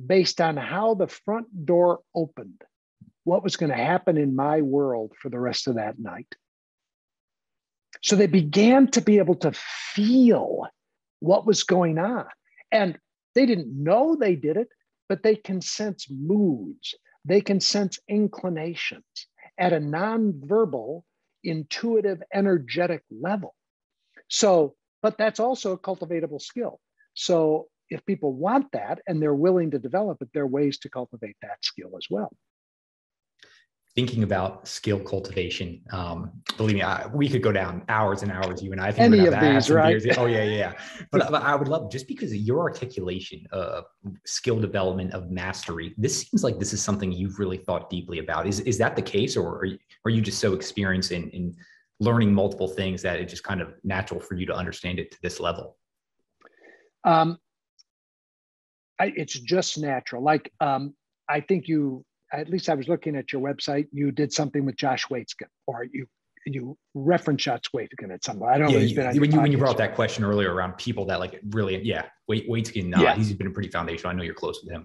based on how the front door opened, what was going to happen in my world for the rest of that night. So they began to be able to feel what was going on. And they didn't know they did it, but they can sense moods. They can sense inclinations at a nonverbal, intuitive, energetic level. So, but that's also a cultivatable skill. So if people want that and they're willing to develop it, there are ways to cultivate that skill as well. Thinking about skill cultivation, believe me, we could go down hours and hours. You and I think any we're of these, right? beers. Oh yeah. But I would love, just because of your articulation of skill development, of mastery. This seems like this is something you've really thought deeply about. Is that the case, or are you just so experienced in learning multiple things that it's just kind of natural for you to understand it to this level? It's just natural. Like I think you. At least I was looking at your website, you did something with Josh Waitzkin, or you referenced Josh Waitzkin at some point. I don't know. He's been on when you brought up that question earlier around people that like really, Waitzkin, he's been pretty foundational. I know you're close with him.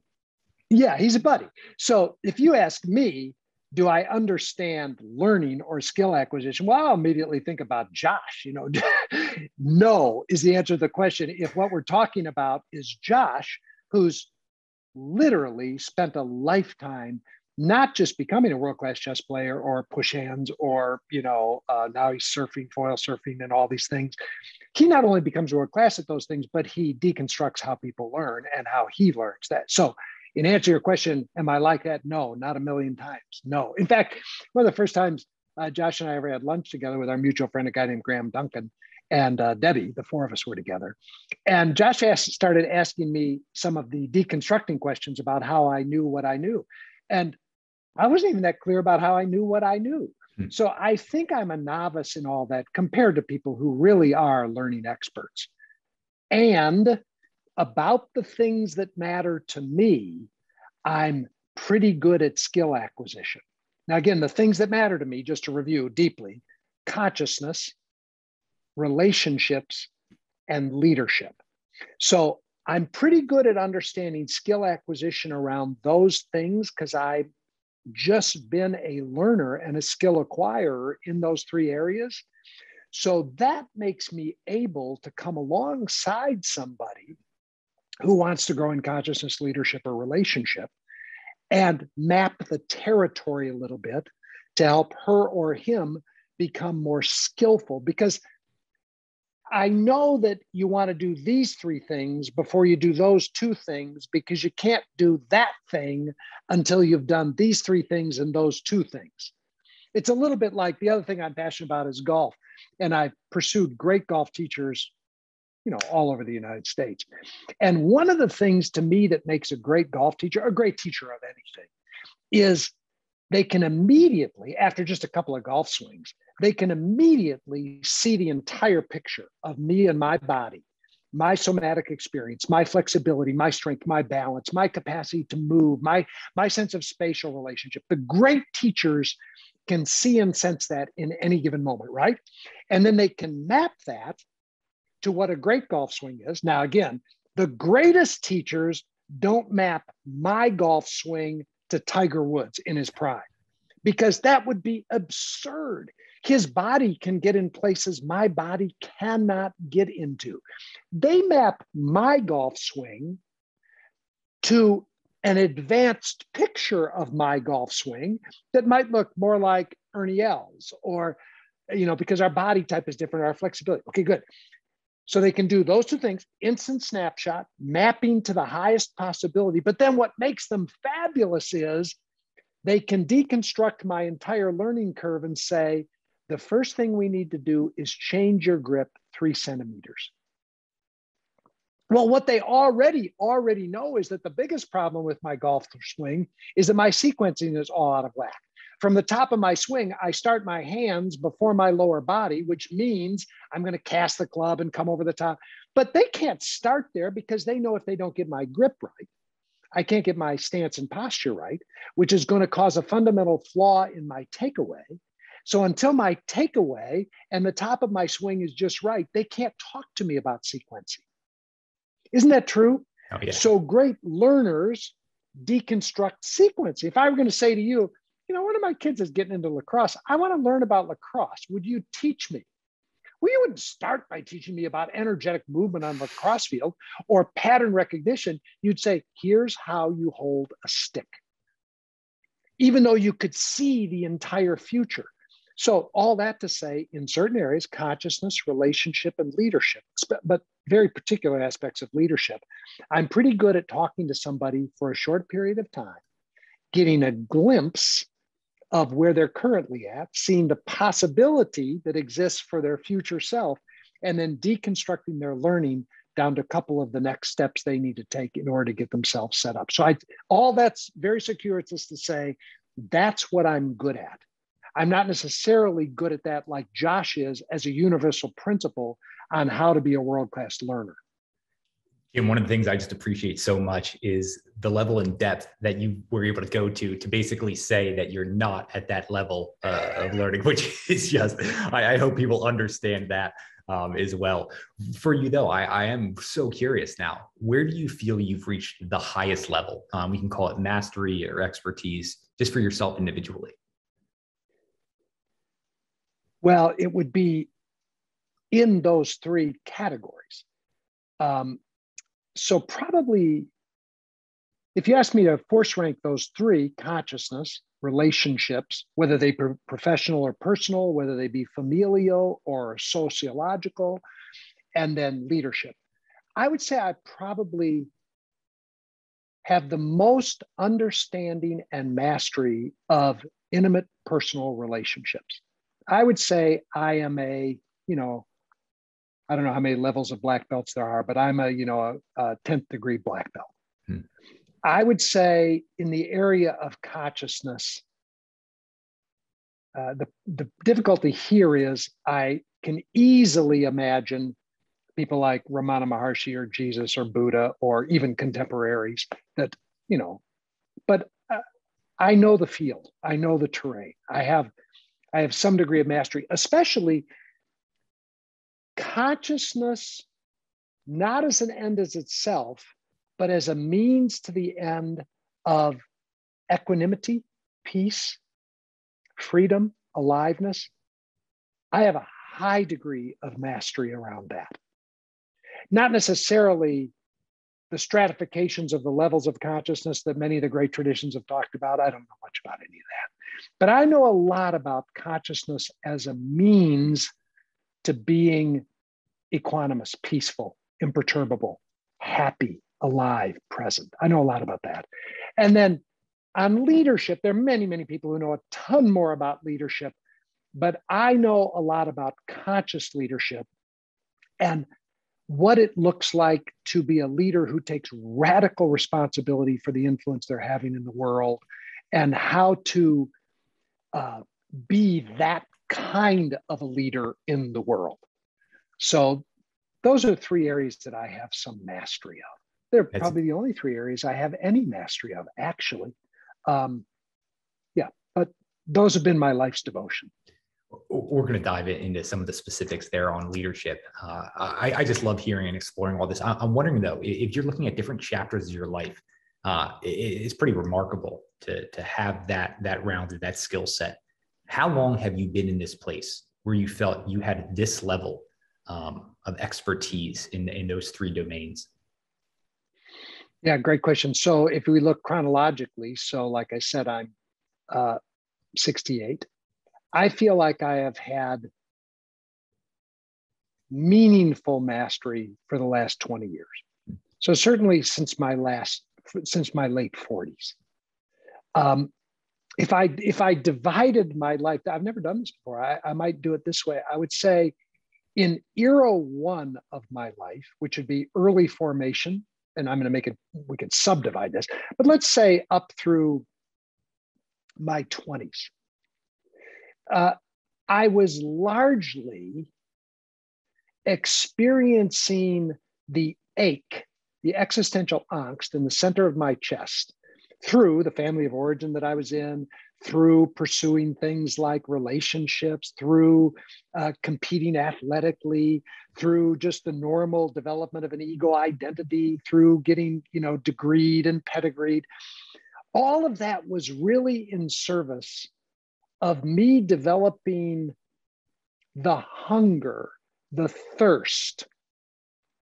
Yeah, he's a buddy. So if you ask me, do I understand learning or skill acquisition? Well, I'll immediately think about Josh. No is the answer to the question. If what we're talking about is Josh, who's literally spent a lifetime not just becoming a world-class chess player or push hands or, now he's surfing, foil surfing and all these things. He not only becomes world-class at those things, but he deconstructs how people learn and how he learns that. So in answer to your question, am I like that? No, not a million times. No. In fact, one of the first times Josh and I ever had lunch together with our mutual friend, a guy named Graham Duncan, and Debbie, the four of us were together. And Josh started asking me some of the deconstructing questions about how I knew what I knew. And I wasn't even that clear about how I knew what I knew. So I think I'm a novice in all that compared to people who really are learning experts. And about the things that matter to me, I'm pretty good at skill acquisition. Now, again, the things that matter to me, just to review deeply: consciousness, relationships, and leadership. So I'm pretty good at understanding skill acquisition around those things because I've just been a learner and a skill acquirer in those three areas. So that makes me able to come alongside somebody who wants to grow in consciousness, leadership, or relationship and map the territory a little bit to help her or him become more skillful. Because I know that you want to do these three things before you do those two things, because you can't do that thing until you've done these three things and those two things. It's a little bit like the other thing I'm passionate about is golf. And I've pursued great golf teachers, all over the United States. And one of the things to me that makes a great golf teacher, a great teacher of anything, is they can immediately, after just a couple of golf swings, they can immediately see the entire picture of me and my body, my somatic experience, my flexibility, my strength, my balance, my capacity to move, my sense of spatial relationship. The great teachers can see and sense that in any given moment, right? And then they can map that to what a great golf swing is. Now, again, the greatest teachers don't map my golf swing to Tiger Woods in his prime, because that would be absurd. His body can get in places my body cannot get into. They map my golf swing to an advanced picture of my golf swing that might look more like Ernie Els, or, because our body type is different, our flexibility. Okay, good. So they can do those two things: instant snapshot, mapping to the highest possibility. But then what makes them fabulous is they can deconstruct my entire learning curve and say, the first thing we need to do is change your grip 3 centimeters. Well, what they already know is that the biggest problem with my golf swing is that my sequencing is all out of whack. From the top of my swing, I start my hands before my lower body, which means I'm going to cast the club and come over the top. But they can't start there, because they know if they don't get my grip right, I can't get my stance and posture right, which is going to cause a fundamental flaw in my takeaway. So until my takeaway and the top of my swing is just right, they can't talk to me about sequencing. Isn't that true? Oh, yeah. So great learners deconstruct sequencing. If I were going to say to you, one of my kids is getting into lacrosse, I want to learn about lacrosse. Would you teach me? Well, you wouldn't start by teaching me about energetic movement on the lacrosse field or pattern recognition. You'd say, here's how you hold a stick, even though you could see the entire future. So all that to say, in certain areas, consciousness, relationship, and leadership, but very particular aspects of leadership, I'm pretty good at talking to somebody for a short period of time, getting a glimpse of where they're currently at, seeing the possibility that exists for their future self, and then deconstructing their learning down to a couple of the next steps they need to take in order to get themselves set up. So all that's very circuitous to say, that's what I'm good at. I'm not necessarily good at that like Josh is as a universal principle on how to be a world-class learner. Jim, one of the things I just appreciate so much is the level and depth that you were able to go to basically say that you're not at that level of learning, which is just, I hope people understand that as well. For you though, I am so curious now, where do you feel you've reached the highest level? We can call it mastery or expertise, just for yourself individually. Well, it would be in those three categories. So probably, if you ask me to force rank those three, consciousness, relationships, whether they be professional or personal, whether they be familial or sociological, and then leadership, I would say I probably have the most understanding and mastery of intimate personal relationships. I would say I am I don't know how many levels of black belts there are, but I'm a 10th degree black belt. I would say in the area of consciousness, the difficulty here is I can easily imagine people like Ramana Maharshi or Jesus or Buddha or even contemporaries that, but I know the field, I know the terrain. I have some degree of mastery, especially consciousness, not as an end as itself, but as a means to the end of equanimity, peace, freedom, aliveness. I have a high degree of mastery around that. Not necessarily the stratifications of the levels of consciousness that many of the great traditions have talked about. I don't know much about any of that. But I know a lot about consciousness as a means to being equanimous, peaceful, imperturbable, happy, alive, present. I know a lot about that. And then on leadership, there are many, many people who know a ton more about leadership, but I know a lot about conscious leadership and what it looks like to be a leader who takes radical responsibility for the influence they're having in the world and how to be that kind of a leader in the world. So those are three areas that I have some mastery of. They're probably the only three areas I have any mastery of, actually. But those have been my life's devotion. We're going to dive into some of the specifics there on leadership. I just love hearing and exploring all this. I'm wondering, though, if you're looking at different chapters of your life, it's pretty remarkable to have that rounded, that skill set. How long have you been in this place where you felt you had this level of expertise in those three domains? Yeah, great question. So if we look chronologically, so like I said, I'm 68. I feel like I have had meaningful mastery for the last 20 years. So certainly since my late 40s. If I divided my life, I've never done this before. I might do it this way. I would say in era one of my life, which would be early formation, and I'm going to make it, we could subdivide this, but let's say up through my 20s. I was largely experiencing the ache, the existential angst in the center of my chest through the family of origin that I was in, through pursuing things like relationships, through competing athletically, through just the normal development of an ego identity, through getting, degreed and pedigreed. All of that was really in service of me developing the hunger, the thirst,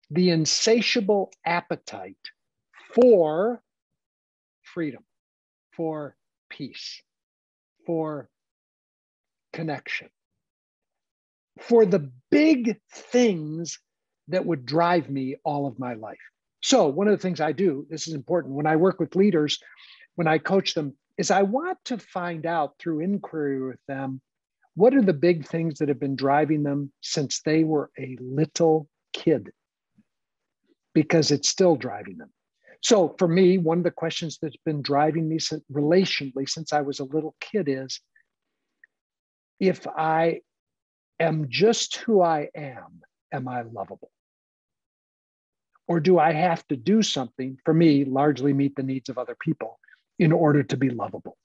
the insatiable appetite for freedom, for peace, for connection for the big things that would drive me all of my life. So one of the things I do, this is important, when I work with leaders, when I coach them, is I want to find out through inquiry with them, what are the big things that have been driving them since they were a little kid? Because it's still driving them. So for me, one of the questions that's been driving me relationally since I was a little kid is, if I am just who I am I lovable? Or do I have to do something, for me, largely meet the needs of other people in order to be lovable?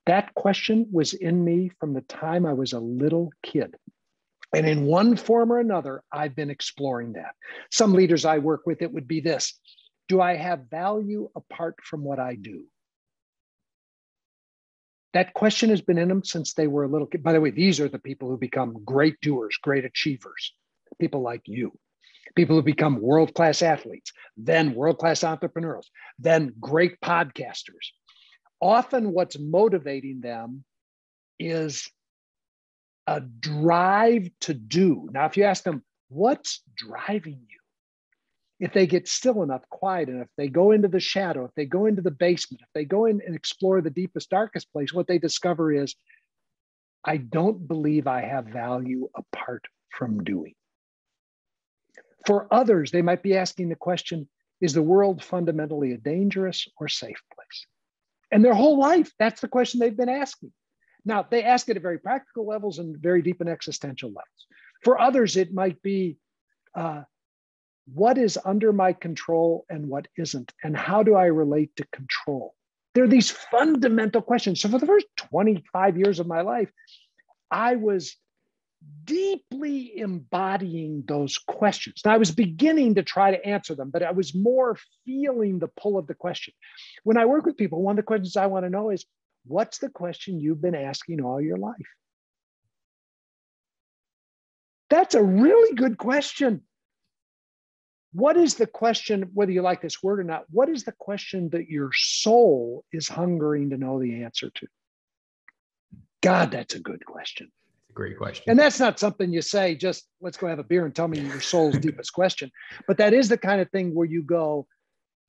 That question was in me from the time I was a little kid. And in one form or another, I've been exploring that. Some leaders I work with, it would be this: do I have value apart from what I do? That question has been in them since they were a little kid. By the way, these are the people who become great doers, great achievers, people like you. People who become world-class athletes, then world-class entrepreneurs, then great podcasters. Often what's motivating them is a drive to do. Now, if you ask them, what's driving you? If they get still enough, quiet enough, they go into the shadow, if they go into the basement, if they go in and explore the deepest, darkest place, what they discover is, I don't believe I have value apart from doing. For others, they might be asking the question, is the world fundamentally a dangerous or safe place? And their whole life, that's the question they've been asking. Now, they ask it at very practical levels and very deep and existential levels. For others, it might be, what is under my control and what isn't? And how do I relate to control? There are these fundamental questions. So for the first 25 years of my life, I was deeply embodying those questions. Now, I was beginning to try to answer them, but I was more feeling the pull of the question. When I work with people, one of the questions I want to know is, what's the question you've been asking all your life? That's a really good question. What is the question, whether you like this word or not, what is the question that your soul is hungering to know the answer to? God, that's a good question. Great question. And that's not something you say, just let's go have a beer and tell me your soul's deepest question. But that is the kind of thing where you go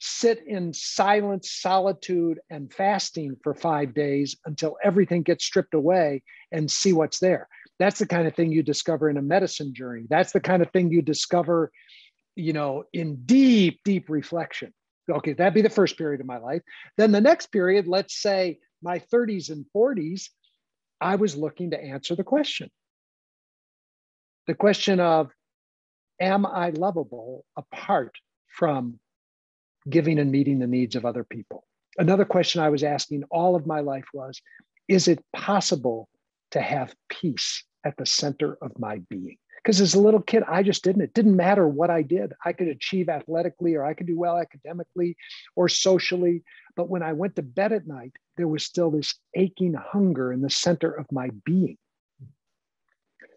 sit in silence, solitude, and fasting for 5 days until everything gets stripped away and see what's there. That's the kind of thing you discover in a medicine journey. That's the kind of thing you discover, in deep, deep reflection. Okay, that'd be the first period of my life. Then the next period, let's say my 30s and 40s, I was looking to answer the question. The question of, am I lovable apart from giving and meeting the needs of other people? Another question I was asking all of my life was, is it possible to have peace at the center of my being? Because as a little kid, I just didn't. It didn't matter what I did. I could achieve athletically, or I could do well academically or socially. But when I went to bed at night, there was still this aching hunger in the center of my being.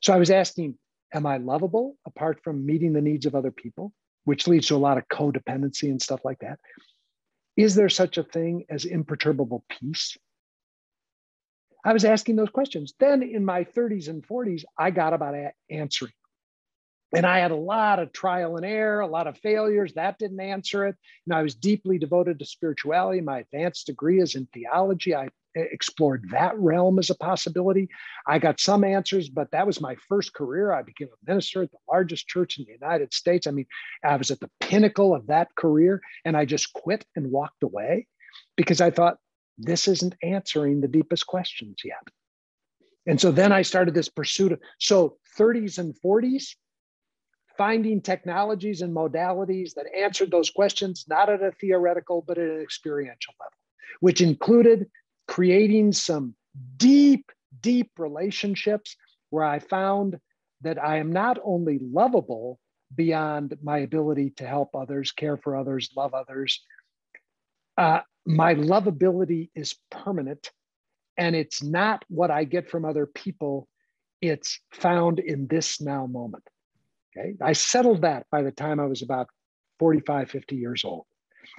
So I was asking, am I lovable apart from meeting the needs of other people, which leads to a lot of codependency and stuff like that? Is there such a thing as imperturbable peace? I was asking those questions. Then in my 30s and 40s, I got about answering. And I had a lot of trial and error, a lot of failures. That didn't answer it. And I was deeply devoted to spirituality. My advanced degree is in theology. I explored that realm as a possibility. I got some answers, but that was my first career. I became a minister at the largest church in the United States. I mean, I was at the pinnacle of that career, and I just quit and walked away because I thought, this isn't answering the deepest questions yet. And so then I started this pursuit of, 30s and 40s, finding technologies and modalities that answered those questions, not at a theoretical, but at an experiential level, which included creating some deep, deep relationships where I found that I am not only lovable beyond my ability to help others, care for others, love others. My lovability is permanent, and it's not what I get from other people. It's found in this now moment. Okay, I settled that by the time I was about 45, 50 years old.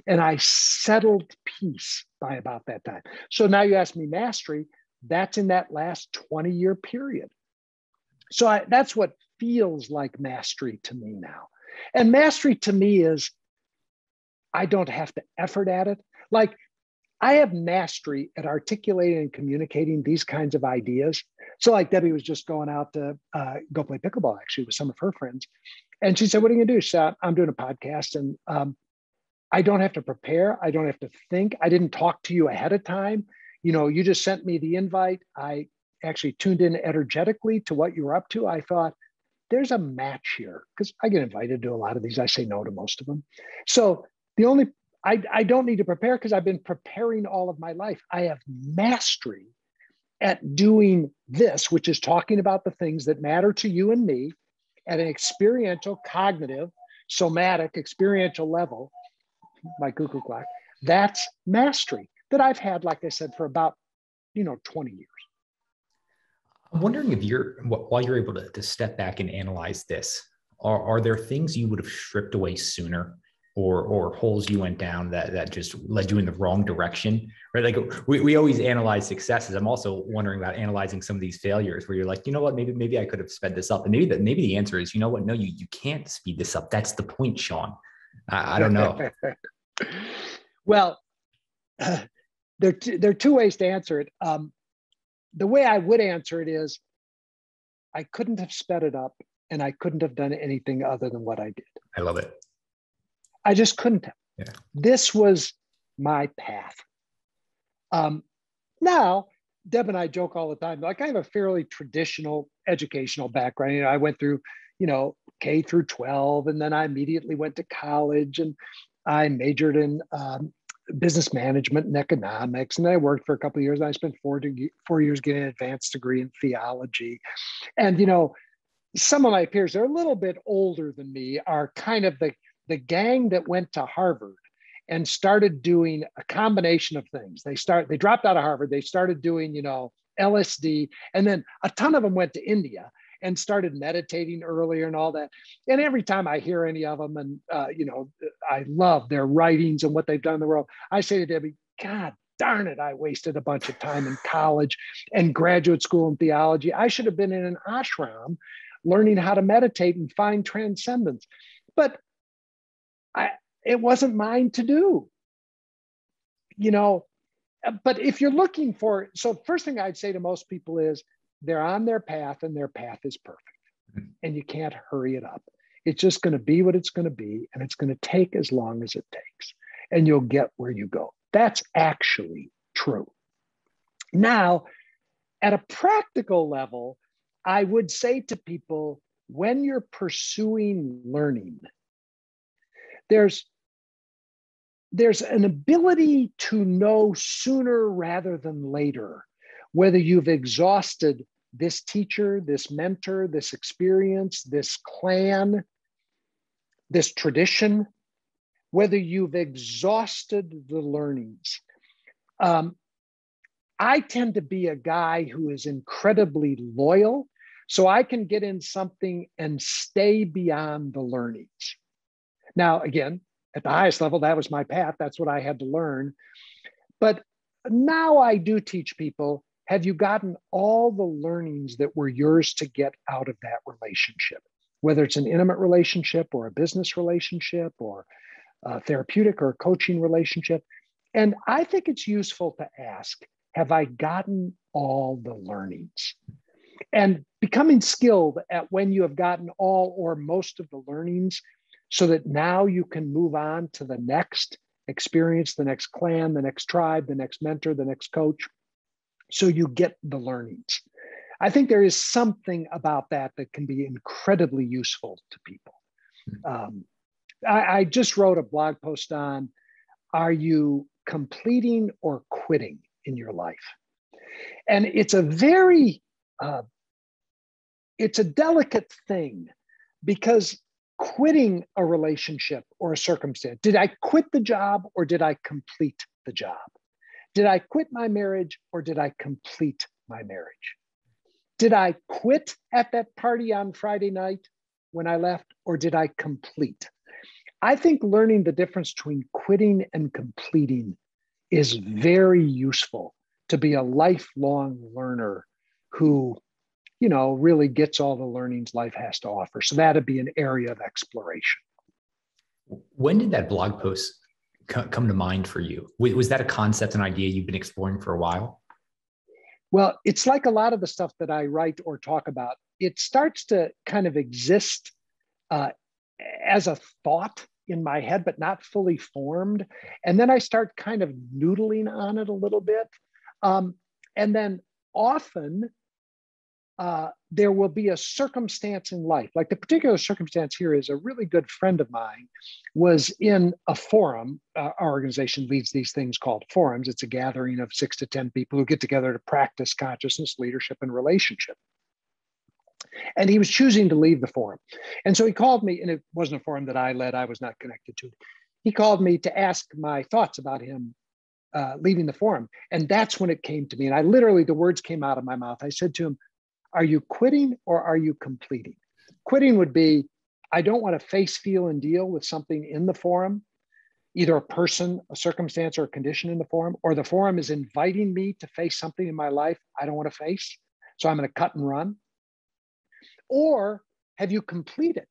And I settled peace by about that time. So now you ask me mastery. that's in that last 20-year period. So that's what feels like mastery to me now. And mastery to me is I don't have to effort at it. Like I have mastery at articulating and communicating these kinds of ideas. So like Debbie was just going out to go play pickleball actually with some of her friends. And she said, what are you gonna do? She said, I'm doing a podcast and I don't have to prepare. I don't have to think. I didn't talk to you ahead of time. You know, you just sent me the invite. I actually tuned in energetically to what you were up to. I thought, there's a match here because I get invited to a lot of these. I say no to most of them. So I don't need to prepare because I've been preparing all of my life. I have mastery at doing this, which is talking about the things that matter to you and me at an experiential, cognitive, somatic, experiential level, my cuckoo clock. That's mastery that I've had, like I said, for about, 20 years. I'm wondering if while you're able to step back and analyze this, are there things you would have stripped away sooner or holes you went down that just led you in the wrong direction, right? Like we always analyze successes. I'm also wondering about analyzing some of these failures where you're like, you know what, maybe I could have sped this up. And maybe the answer is, you know what, no, you can't speed this up. That's the point, Sean. I don't know. Well, there are two ways to answer it. The way I would answer it is, I couldn't have sped it up and I couldn't have done anything other than what I did. I love it. I just couldn't have. Yeah. This was my path. Now, Deb and I joke all the time, like I have a fairly traditional educational background. I went through, K through 12, and then I immediately went to college and I majored in business management and economics. And I worked for a couple of years. And I spent 4 years getting an advanced degree in theology. And, some of my peers, they're a little bit older than me, are kind of the gang that went to Harvard and started doing a combination of things. They dropped out of Harvard. They started doing, LSD. And then a ton of them went to India and started meditating earlier and all that. And every time I hear any of them, and I love their writings and what they've done in the world, I say to Debbie, God darn it, I wasted a bunch of time in college and graduate school in theology. I should have been in an ashram learning how to meditate and find transcendence. But it wasn't mine to do. But if you're looking for, so first thing I'd say to most people is, they're on their path and their path is perfect and you can't hurry it up. It's just going to be what it's going to be. And it's going to take as long as it takes and you'll get where you go. That's actually true. Now, at a practical level, I would say to people, when you're pursuing learning, there's an ability to know sooner rather than later whether you've exhausted this teacher, this mentor, this experience, this clan, this tradition, whether you've exhausted the learnings. I tend to be a guy who is incredibly loyal, so I can get in something and stay beyond the learnings. Now, again, at the highest level, that was my path. That's what I had to learn. But now I do teach people, have you gotten all the learnings that were yours to get out of that relationship? Whether it's an intimate relationship or a business relationship or a therapeutic or a coaching relationship. And I think it's useful to ask, have I gotten all the learnings? And becoming skilled at when you have gotten all or most of the learnings so that now you can move on to the next experience, the next clan, the next tribe, the next mentor, the next coach. So you get the learnings. I think there is something about that that can be incredibly useful to people. I just wrote a blog post on, are you completing or quitting in your life? And it's a very, it's a delicate thing because quitting a relationship or a circumstance, did I quit the job or did I complete the job? Did I quit my marriage or did I complete my marriage? Did I quit at that party on Friday night when I left or did I complete? I think learning the difference between quitting and completing is very useful to be a lifelong learner who, really gets all the learnings life has to offer. So that'd be an area of exploration. When did that blog post come to mind for you? Was that a concept, an idea you've been exploring for a while? Well, it's like a lot of the stuff that I write or talk about. It starts to kind of exist as a thought in my head, but not fully formed. And then I start kind of noodling on it a little bit. And then often there will be a circumstance in life. Like the particular circumstance here is a really good friend of mine was in a forum. Our organization leads these things called forums. It's a gathering of 6 to 10 people who get together to practice consciousness, leadership, and relationship. And he was choosing to leave the forum. And so he called me, and it wasn't a forum that I led. I was not connected to it. He called me to ask my thoughts about him leaving the forum. And that's when it came to me. And I literally, the words came out of my mouth. I said to him, are you quitting or are you completing? Quitting would be, I don't want to face, feel, and deal with something in the forum, either a person, a circumstance, or a condition in the forum, or the forum is inviting me to face something in my life I don't want to face. So I'm going to cut and run. Or have you completed?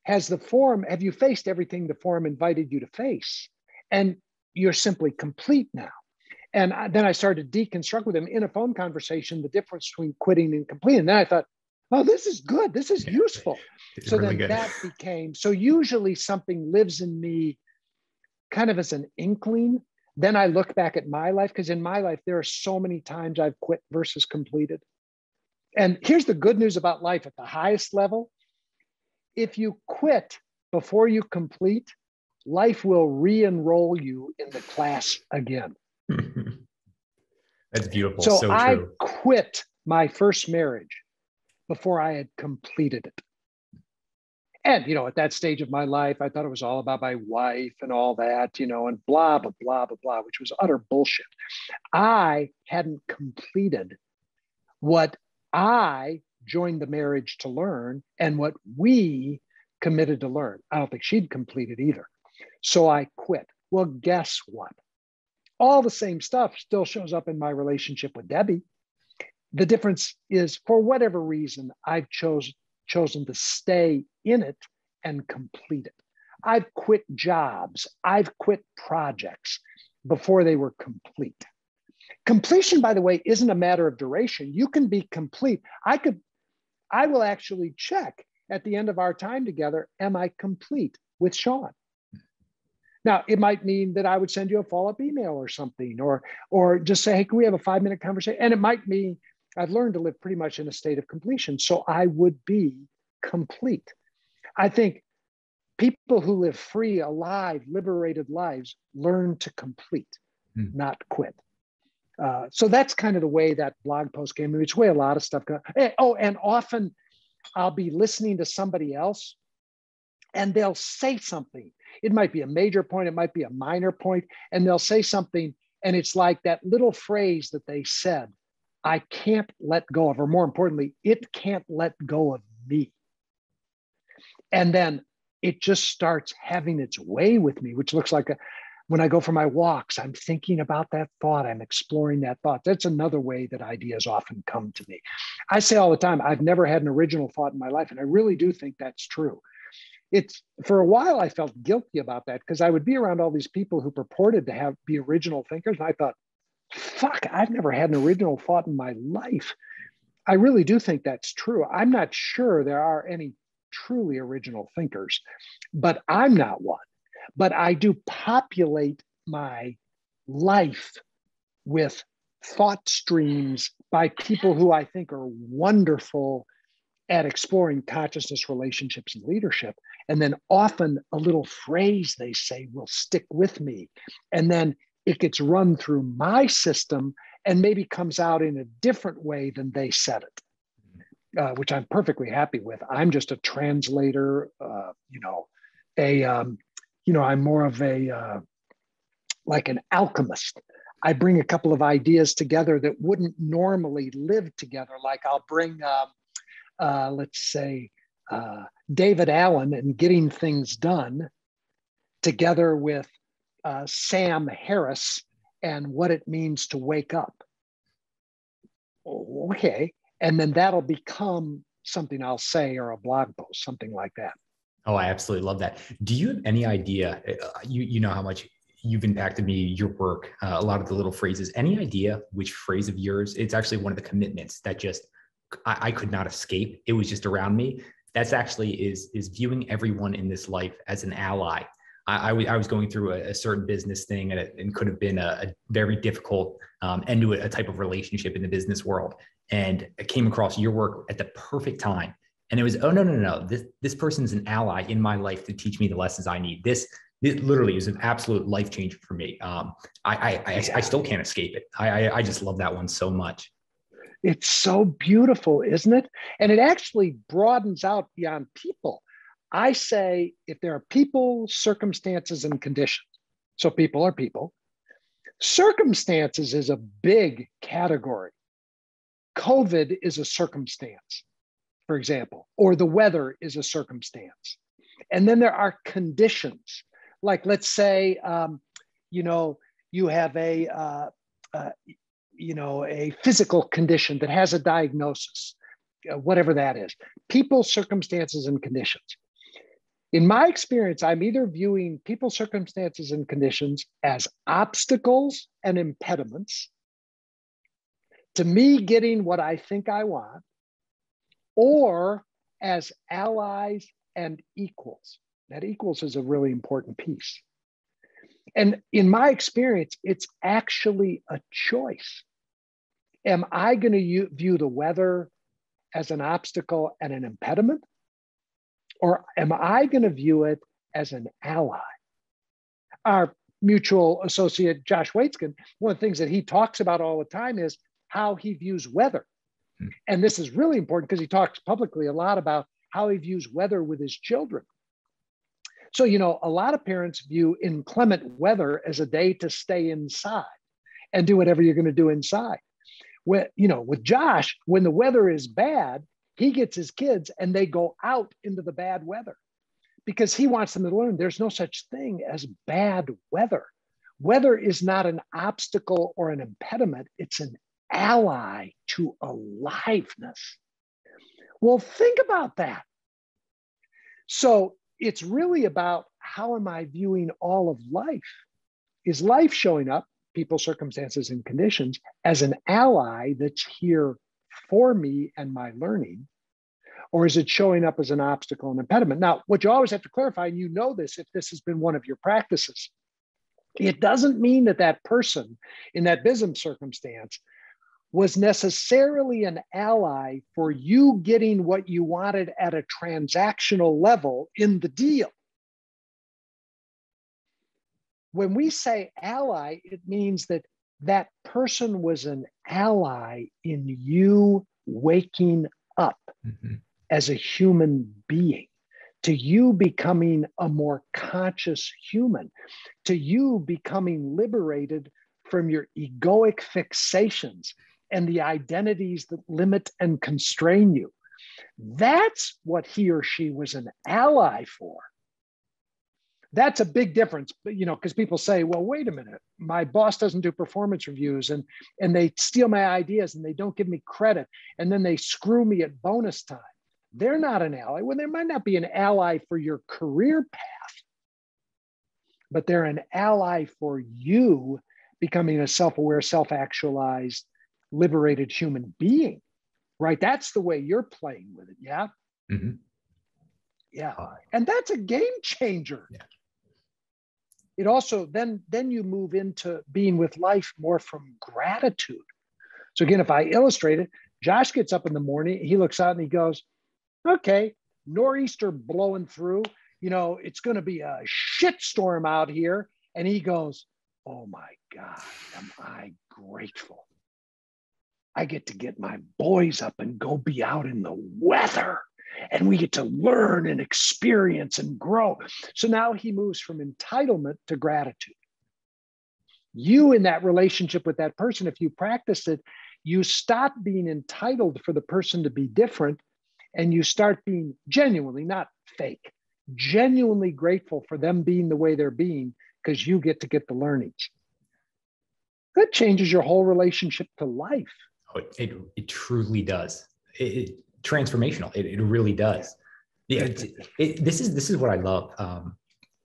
Have you faced everything the forum invited you to face? And you're simply complete now. And then I started to deconstruct with him in a phone conversation, the difference between quitting and completing. And then I thought, oh, this is good. This is useful. So really then that became, so usually something lives in me kind of as an inkling. Then I look back at my life, because in my life, there are so many times I've quit versus completed. And here's the good news about life at the highest level. If you quit before you complete, life will re-enroll you in the class again. That's beautiful. So true. I quit my first marriage before I had completed it. And, at that stage of my life, I thought it was all about my wife and all that, and blah, blah, blah, blah, blah, which was utter bullshit. I hadn't completed what I joined the marriage to learn and what we committed to learn. I don't think she'd completed either. So I quit. Well, guess what? All the same stuff still shows up in my relationship with Debbie. The difference is, for whatever reason, I've chosen to stay in it and complete it. I've quit jobs. I've quit projects before they were complete. Completion, by the way, isn't a matter of duration. You can be complete. I will actually check at the end of our time together, am I complete with Sean? Now, it might mean that I would send you a follow-up email or something, or just say, hey, can we have a 5-minute conversation? And it might mean I've learned to live pretty much in a state of completion. So I would be complete. I think people who live free, alive, liberated lives learn to complete, not quit. So that's kind of the way that blog post came. It's the way a lot of stuff goes. Oh, and often I'll be listening to somebody else and they'll say something. It might be a major point, it might be a minor point, and they'll say something, and it's like that little phrase that they said, I can't let go of, or more importantly, it can't let go of me. And then it just starts having its way with me, which looks like when I go for my walks, I'm thinking about that thought, I'm exploring that thought. That's another way that ideas often come to me. I say all the time, I've never had an original thought in my life, and I really do think that's true. It's, for a while, I felt guilty about that because I would be around all these people who purported to be original thinkers. And I thought, fuck, I've never had an original thought in my life. I really do think that's true. I'm not sure there are any truly original thinkers, but I'm not one. But I do populate my life with thought streams by people who I think are wonderful at exploring consciousness, relationships, and leadership. And then often a little phrase they say will stick with me. And then it gets run through my system and maybe comes out in a different way than they said it, which I'm perfectly happy with. I'm just a translator, I'm more of like an alchemist. I bring a couple of ideas together that wouldn't normally live together. Like I'll bring, let's say, David Allen and Getting Things Done together with Sam Harris and What It Means to Wake Up. Oh, okay. And then that'll become something I'll say or a blog post, something like that. Oh, I absolutely love that. Do you have any idea? You know how much you've impacted me, your work, a lot of the little phrases. Any idea which phrase of yours? It's actually one of the commitments that just I could not escape. It was just around me. That's actually is viewing everyone in this life as an ally. I was going through a certain business thing, and could have been a very difficult end to a type of relationship in the business world. And I came across your work at the perfect time. And it was, oh, no. This person's an ally in my life to teach me the lessons I need. This literally is an absolute life changer for me. I still can't escape it. I just love that one so much. It's so beautiful, isn't it? And it actually broadens out beyond people. I say if there are people, circumstances, and conditions, so people are people, circumstances is a big category. COVID is a circumstance, for example, or the weather is a circumstance. And then there are conditions. Like, let's say, you have a physical condition that has a diagnosis, whatever that is. People, circumstances, and conditions. In my experience, I'm either viewing people, circumstances, and conditions as obstacles and impediments to me getting what I think I want, or as allies and equals. That equals is a really important piece. And in my experience, it's actually a choice. Am I going to view the weather as an obstacle and an impediment? Or am I going to view it as an ally? Our mutual associate, Josh Waitzkin, one of the things that he talks about all the time is how he views weather. And this is really important because he talks publicly a lot about how he views weather with his children. So, a lot of parents view inclement weather as a day to stay inside and do whatever you're going to do inside. With Josh, when the weather is bad, he gets his kids and they go out into the bad weather because he wants them to learn there's no such thing as bad weather. Weather is not an obstacle or an impediment. It's an ally to aliveness. Well, think about that. So it's really about how am I viewing all of life? Is life showing up, people, circumstances, and conditions, as an ally that's here for me and my learning? Or is it showing up as an obstacle and impediment? Now, what you always have to clarify, and you know this if this has been one of your practices, it doesn't mean that that person in that business circumstance was necessarily an ally for you getting what you wanted at a transactional level in the deal. When we say ally, it means that that person was an ally in you waking up as a human being, to you becoming a more conscious human, to you becoming liberated from your egoic fixations and the identities that limit and constrain you. That's what he or she was an ally for. That's a big difference, because people say, well, wait a minute, my boss doesn't do performance reviews and they steal my ideas and they don't give me credit and then they screw me at bonus time. They're not an ally. Well, they might not be an ally for your career path, but they're an ally for you becoming a self-aware, self-actualized, liberated human being, right? That's the way you're playing with it, yeah? Mm-hmm. Yeah, and that's a game changer. Yeah. It also, then you move into being with life more from gratitude. So again, if I illustrate it, Josh gets up in the morning, he looks out and he goes, okay, nor'easter blowing through, it's going to be a shit storm out here. And he goes, oh my God, am I grateful. I get to get my boys up and go be out in the weather. And we get to learn and experience and grow. So now he moves from entitlement to gratitude. You in that relationship with that person, if you practice it, you stop being entitled for the person to be different and you start being genuinely, not fake, genuinely grateful for them being the way they're being because you get to get the learnings. That changes your whole relationship to life. Oh, it truly does. Transformational. It really does. Yeah, this is what I love.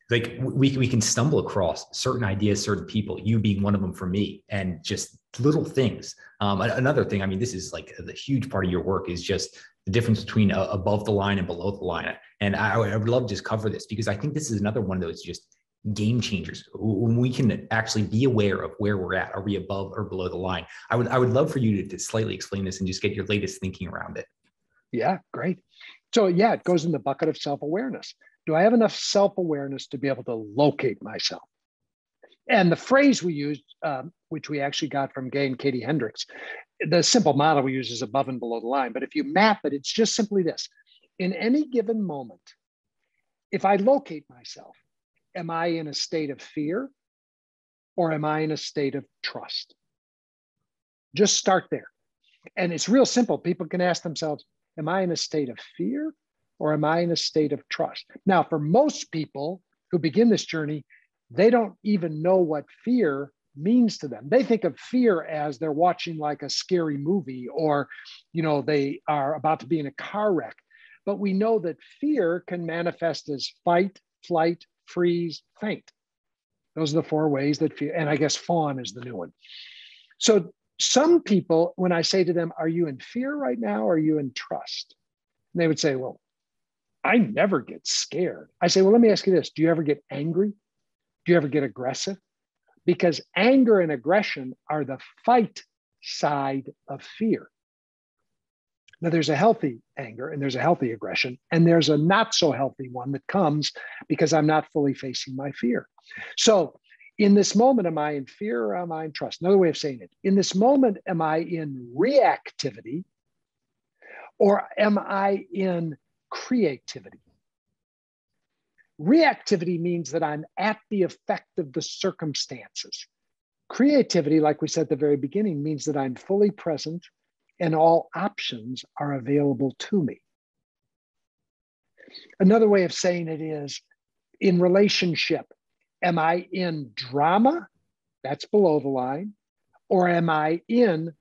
Like we can stumble across certain ideas, certain people, you being one of them for me, and just little things. Another thing, I mean, this is like the huge part of your work is just the difference between above the line and below the line. And I would love to just cover this because I think this is another one of those just game changers when we can actually be aware of where we're at. Are we above or below the line? I would love for you to slightly explain this and just get your latest thinking around it. Yeah, great. So yeah, it goes in the bucket of self-awareness. Do I have enough self-awareness to be able to locate myself? And the phrase we used, which we actually got from Gay and Katie Hendricks, the simple model we use is above and below the line. But if you map it, it's just simply this. In any given moment, if I locate myself, am I in a state of fear or am I in a state of trust? Just start there. And it's real simple. People can ask themselves, am I in a state of fear or am I in a state of trust? Now, for most people who begin this journey, they don't even know what fear means to them. They think of fear as they're watching like a scary movie or, they are about to be in a car wreck. But we know that fear can manifest as fight, flight, freeze, faint. Those are the four ways that fear, and I guess fawn is the new one. So some people, when I say to them, are you in fear right now? Or are you in trust? And they would say, well, I never get scared. I say, well, let me ask you this. Do you ever get angry? Do you ever get aggressive? Because anger and aggression are the fight side of fear. Now, there's a healthy anger and there's a healthy aggression, and there's a not so healthy one that comes because I'm not fully facing my fear. So in this moment, am I in fear or am I in trust? Another way of saying it, in this moment, am I in reactivity or am I in creativity? Reactivity means that I'm at the effect of the circumstances. Creativity, like we said at the very beginning, means that I'm fully present and all options are available to me. Another way of saying it is, in relationship, am I in drama? That's below the line. Or am I in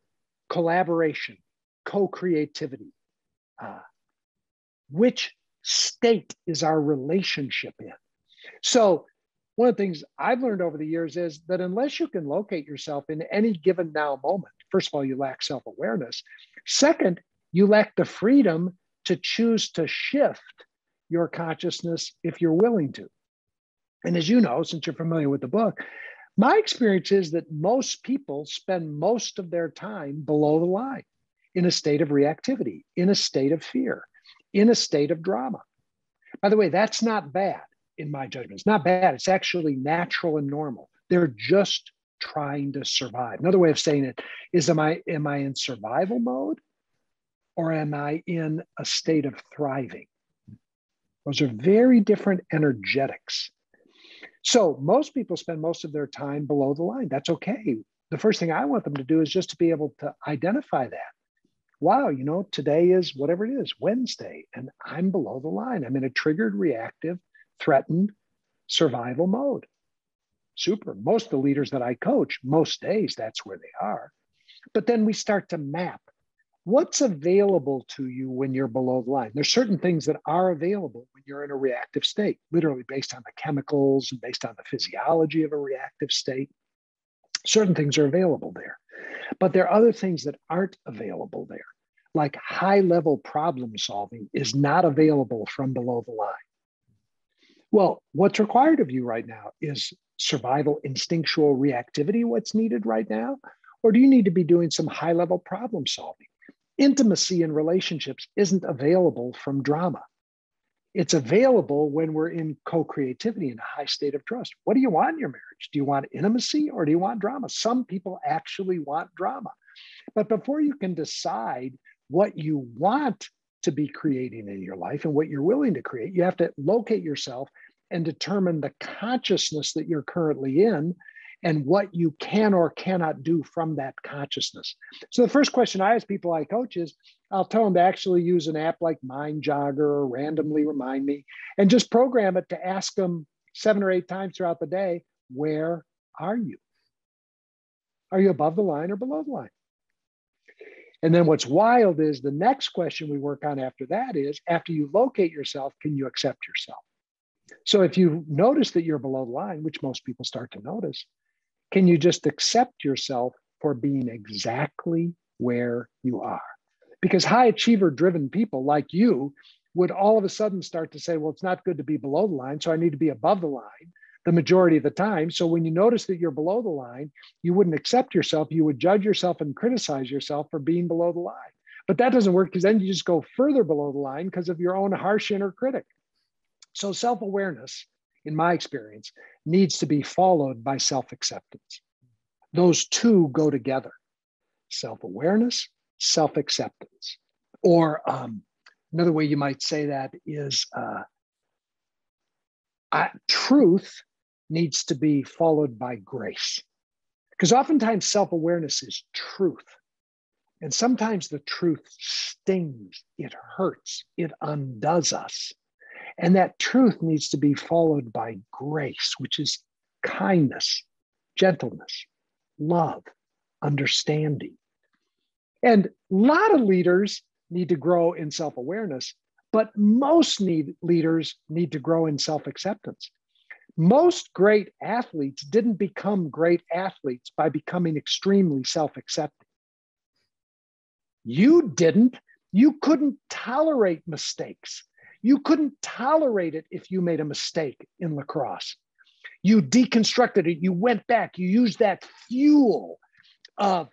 collaboration, co-creativity? Which state is our relationship in? So one of the things I've learned over the years is that unless you can locate yourself in any given now moment, first of all, you lack self-awareness. Second, you lack the freedom to choose to shift your consciousness if you're willing to. And as you know, since you're familiar with the book, my experience is that most people spend most of their time below the line, in a state of reactivity, in a state of fear, in a state of drama. By the way, that's not bad in my judgment. It's not bad. It's actually natural and normal. They're just trying to survive. Another way of saying it is, am I in survival mode or am I in a state of thriving? Those are very different energetics. So most people spend most of their time below the line. That's okay. The first thing I want them to do is just to be able to identify that. Wow, today is whatever it is, Wednesday, and I'm below the line. I'm in a triggered, reactive, threatened survival mode. Super. Most of the leaders that I coach, most days, that's where they are. But then we start to map what's available to you when you're below the line. There's certain things that are available when you're in a reactive state, literally based on the chemicals and based on the physiology of a reactive state. Certain things are available there. But there are other things that aren't available there, like high-level problem solving is not available from below the line. Well, what's required of you right now is survival, instinctual reactivity, what's needed right now? Or do you need to be doing some high-level problem solving? Intimacy in relationships isn't available from drama. It's available when we're in co-creativity, in a high state of trust. What do you want in your marriage? Do you want intimacy or do you want drama? Some people actually want drama. But before you can decide what you want to be creating in your life and what you're willing to create, you have to locate yourself and determine the consciousness that you're currently in and what you can or cannot do from that consciousness. So the first question I ask people I coach is, I'll tell them to actually use an app like Mind Jogger or Randomly Remind Me, and just program it to ask them 7 or 8 times throughout the day, where are you? Are you above the line or below the line? And then what's wild is the next question we work on after that is, after you locate yourself, can you accept yourself? So if you notice that you're below the line, which most people start to notice, can you just accept yourself for being exactly where you are? Because high achiever driven people like you would all of a sudden start to say, well, it's not good to be below the line, so I need to be above the line the majority of the time. So when you notice that you're below the line, you wouldn't accept yourself. You would judge yourself and criticize yourself for being below the line. But that doesn't work, because then you just go further below the line because of your own harsh inner critic. So self-awareness, in my experience, needs to be followed by self-acceptance. Those two go together: self-awareness, self-acceptance. Or another way you might say that is truth needs to be followed by grace. Because oftentimes self-awareness is truth. And sometimes the truth stings, it hurts, it undoes us. And that truth needs to be followed by grace, which is kindness, gentleness, love, understanding. And a lot of leaders need to grow in self-awareness, but most leaders need to grow in self-acceptance. Most great athletes didn't become great athletes by becoming extremely self-accepting. You didn't. You couldn't tolerate mistakes. You couldn't tolerate it if you made a mistake in lacrosse. You deconstructed it. You went back. You used that fuel of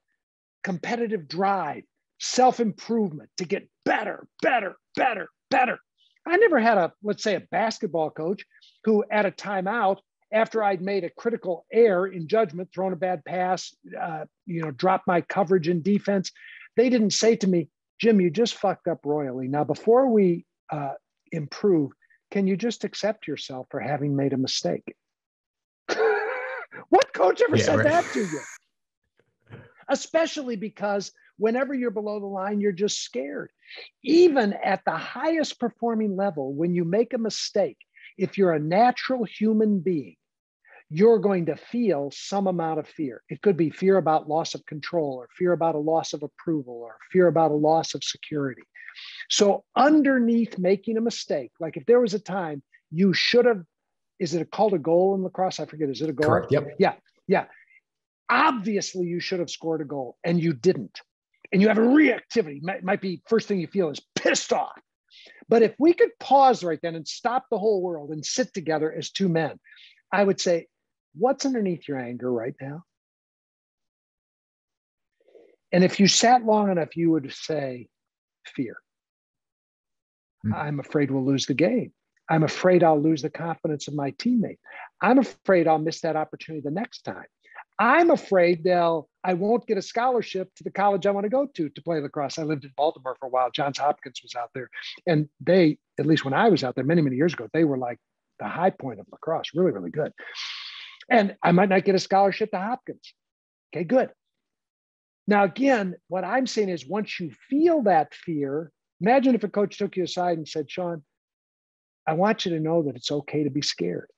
competitive drive, self-improvement to get better, better, better, better. I never had let's say a basketball coach who at a timeout, after I'd made a critical error in judgment, thrown a bad pass, dropped my coverage in defense, they didn't say to me, Jim, you just fucked up royally. Now, before we improve, can you just accept yourself for having made a mistake? What coach ever said that to you? Especially because whenever you're below the line, you're just scared. Even at the highest performing level, when you make a mistake, if you're a natural human being, you're going to feel some amount of fear. It could be fear about loss of control, or fear about a loss of approval, or fear about a loss of security. So underneath making a mistake, like if there was a time you should have, is it called a goal in lacrosse? I forget, is it a goal? Correct, yep. Yeah. Obviously you should have scored a goal and you didn't. And you have a reactivity, might be first thing you feel is pissed off. But if we could pause right then and stop the whole world and sit together as two men, I would say, what's underneath your anger right now? And if you sat long enough, you would say, fear. I'm afraid we'll lose the game. I'm afraid I'll lose the confidence of my teammate. I'm afraid I'll miss that opportunity the next time. I'm afraid I won't get a scholarship to the college I want to go to play lacrosse. I lived in Baltimore for a while. Johns Hopkins was out there. And they, at least when I was out there many, many years ago, they were like the high point of lacrosse, really, really good. And I might not get a scholarship to Hopkins. Okay, good. Now, again, what I'm saying is once you feel that fear, imagine if a coach took you aside and said, Sean, I want you to know that it's okay to be scared.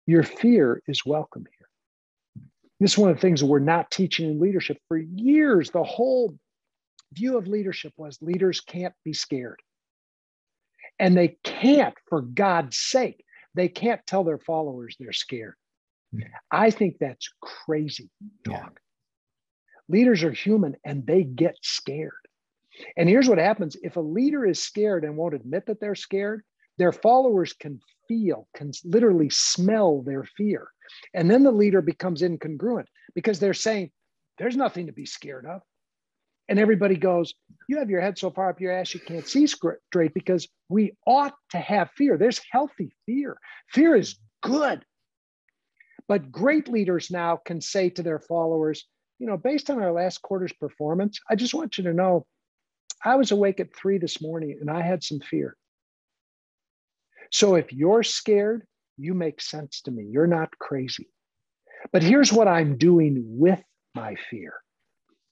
Your fear is welcome here. This is one of the things that we're not teaching in leadership for years. The whole view of leadership was leaders can't be scared. And they can't, for God's sake, they can't tell their followers they're scared. I think that's crazy talk. Leaders are human and they get scared. And here's what happens. If a leader is scared and won't admit that they're scared, their followers can literally smell their fear. And then the leader becomes incongruent because they're saying, there's nothing to be scared of. And everybody goes, you have your head so far up your ass, you can't see straight, because we ought to have fear. There's healthy fear. Fear is good. But great leaders now can say to their followers, based on our last quarter's performance, I just want you to know, I was awake at 3 this morning and I had some fear. So if you're scared, you make sense to me. You're not crazy. But here's what I'm doing with my fear.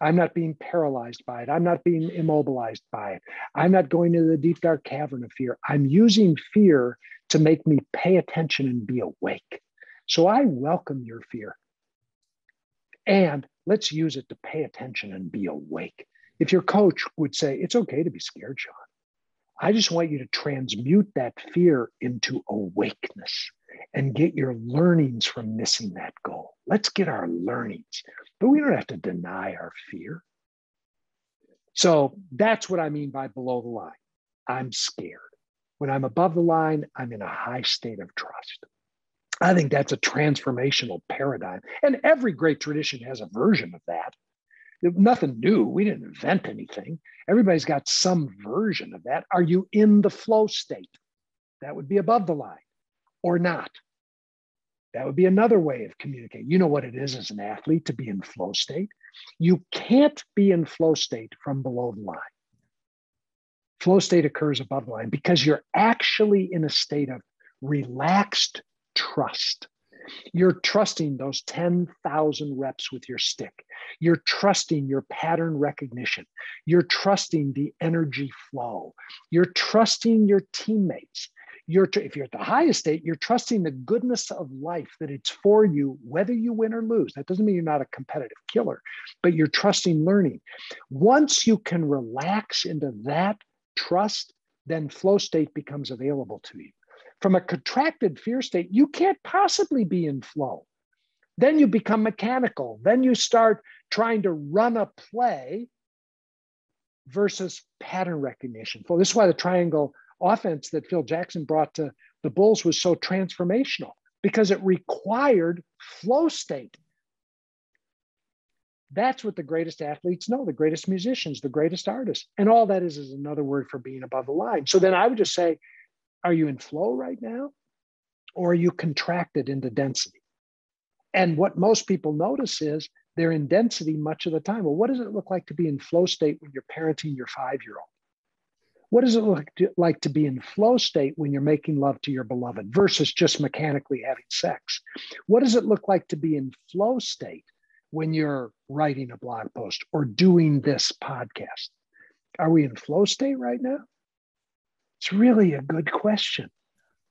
I'm not being paralyzed by it. I'm not being immobilized by it. I'm not going into the deep, dark cavern of fear. I'm using fear to make me pay attention and be awake. So I welcome your fear. And let's use it to pay attention and be awake. If your coach would say, it's okay to be scared, Sean, I just want you to transmute that fear into awakeness and get your learnings from missing that goal. Let's get our learnings, but we don't have to deny our fear. So that's what I mean by below the line. I'm scared. When I'm above the line, I'm in a high state of trust. I think that's a transformational paradigm. And every great tradition has a version of that. Nothing new. We didn't invent anything. Everybody's got some version of that. Are you in the flow state? That would be above the line, or not. That would be another way of communicating. You know what it is as an athlete to be in flow state. You can't be in flow state from below the line. Flow state occurs above the line because you're actually in a state of relaxed trust. You're trusting those 10,000 reps with your stick. You're trusting your pattern recognition. You're trusting the energy flow. You're trusting your teammates. If you're at the highest state, you're trusting the goodness of life, that it's for you, whether you win or lose. That doesn't mean you're not a competitive killer, but you're trusting learning. Once you can relax into that trust, then flow state becomes available to you. From a contracted fear state, you can't possibly be in flow. Then you become mechanical. Then you start trying to run a play versus pattern recognition. So this is why the triangle offense that Phil Jackson brought to the Bulls was so transformational, because it required flow state. That's what the greatest athletes know, the greatest musicians, the greatest artists. And all that is another word for being above the line. So then I would just say, are you in flow right now? Or are you contracted into density? And what most people notice is they're in density much of the time. Well, what does it look like to be in flow state when you're parenting your 5-year-old? What does it look like to be in flow state when you're making love to your beloved versus just mechanically having sex? What does it look like to be in flow state when you're writing a blog post or doing this podcast? Are we in flow state right now? It's really a good question.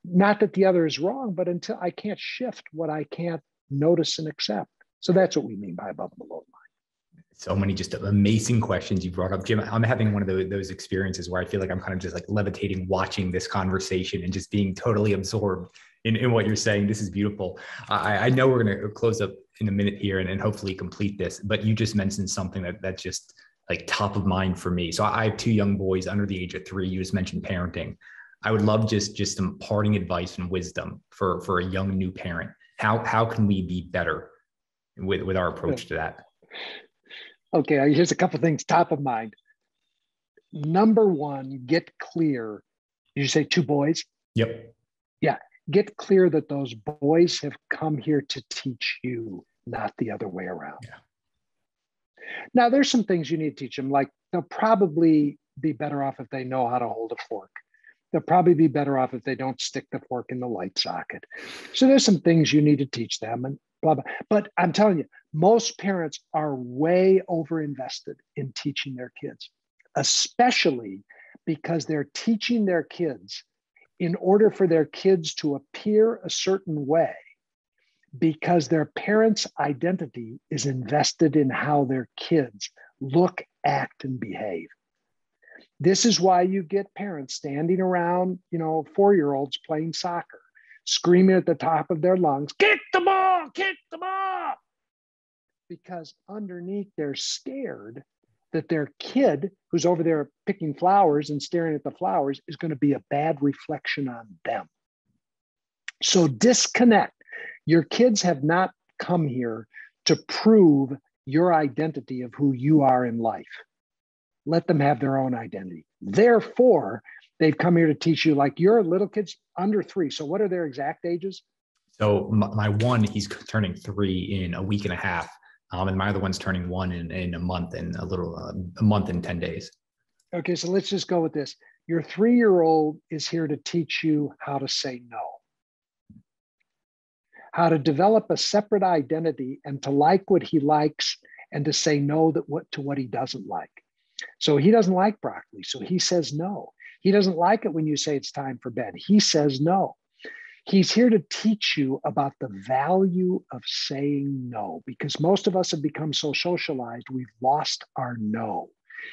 Not that the other is wrong, but until I can't shift what I can't notice and accept. So that's what we mean by above and below the line. So many just amazing questions you brought up, Jim. I'm having one of those experiences where I feel like I'm kind of just like levitating, watching this conversation and just being totally absorbed in what you're saying. This is beautiful. I know we're going to close up in a minute here and hopefully complete this, but you just mentioned something that's just like top of mind for me. So I have 2 young boys under the age of 3. You just mentioned parenting. I would love just some parting advice and wisdom for a young new parent. How can we be better with our approach to that? Okay, here's a couple of things top of mind. Number 1, get clear. Did you say 2 boys? Yep. Yeah, get clear that those boys have come here to teach you, not the other way around. Yeah. Now, there's some things you need to teach them, like they'll probably be better off if they know how to hold a fork. They'll probably be better off if they don't stick the fork in the light socket. So there's some things you need to teach them and blah, blah. But I'm telling you, most parents are way overinvested in teaching their kids, especially because they're teaching their kids in order for their kids to appear a certain way, because their parents' identity is invested in how their kids look, act, and behave. This is why you get parents standing around, 4-year-olds playing soccer, screaming at the top of their lungs, kick the ball, kick the ball. Because underneath they're scared that their kid who's over there picking flowers and staring at the flowers is going to be a bad reflection on them. So disconnect. Your kids have not come here to prove your identity of who you are in life. Let them have their own identity. Therefore, they've come here to teach you, like your little kids under 3. So what are their exact ages? So my one, he's turning 3 in a week and a half. And my other one's turning 1 in a month and a month and 10 days. Okay, so let's just go with this. Your 3-year-old is here to teach you how to say no, how to develop a separate identity and to like what he likes and to say no to what he doesn't like. So he doesn't like broccoli, so he says no. He doesn't like it when you say it's time for bed. He says no. He's here to teach you about the value of saying no, because most of us have become so socialized, we've lost our no.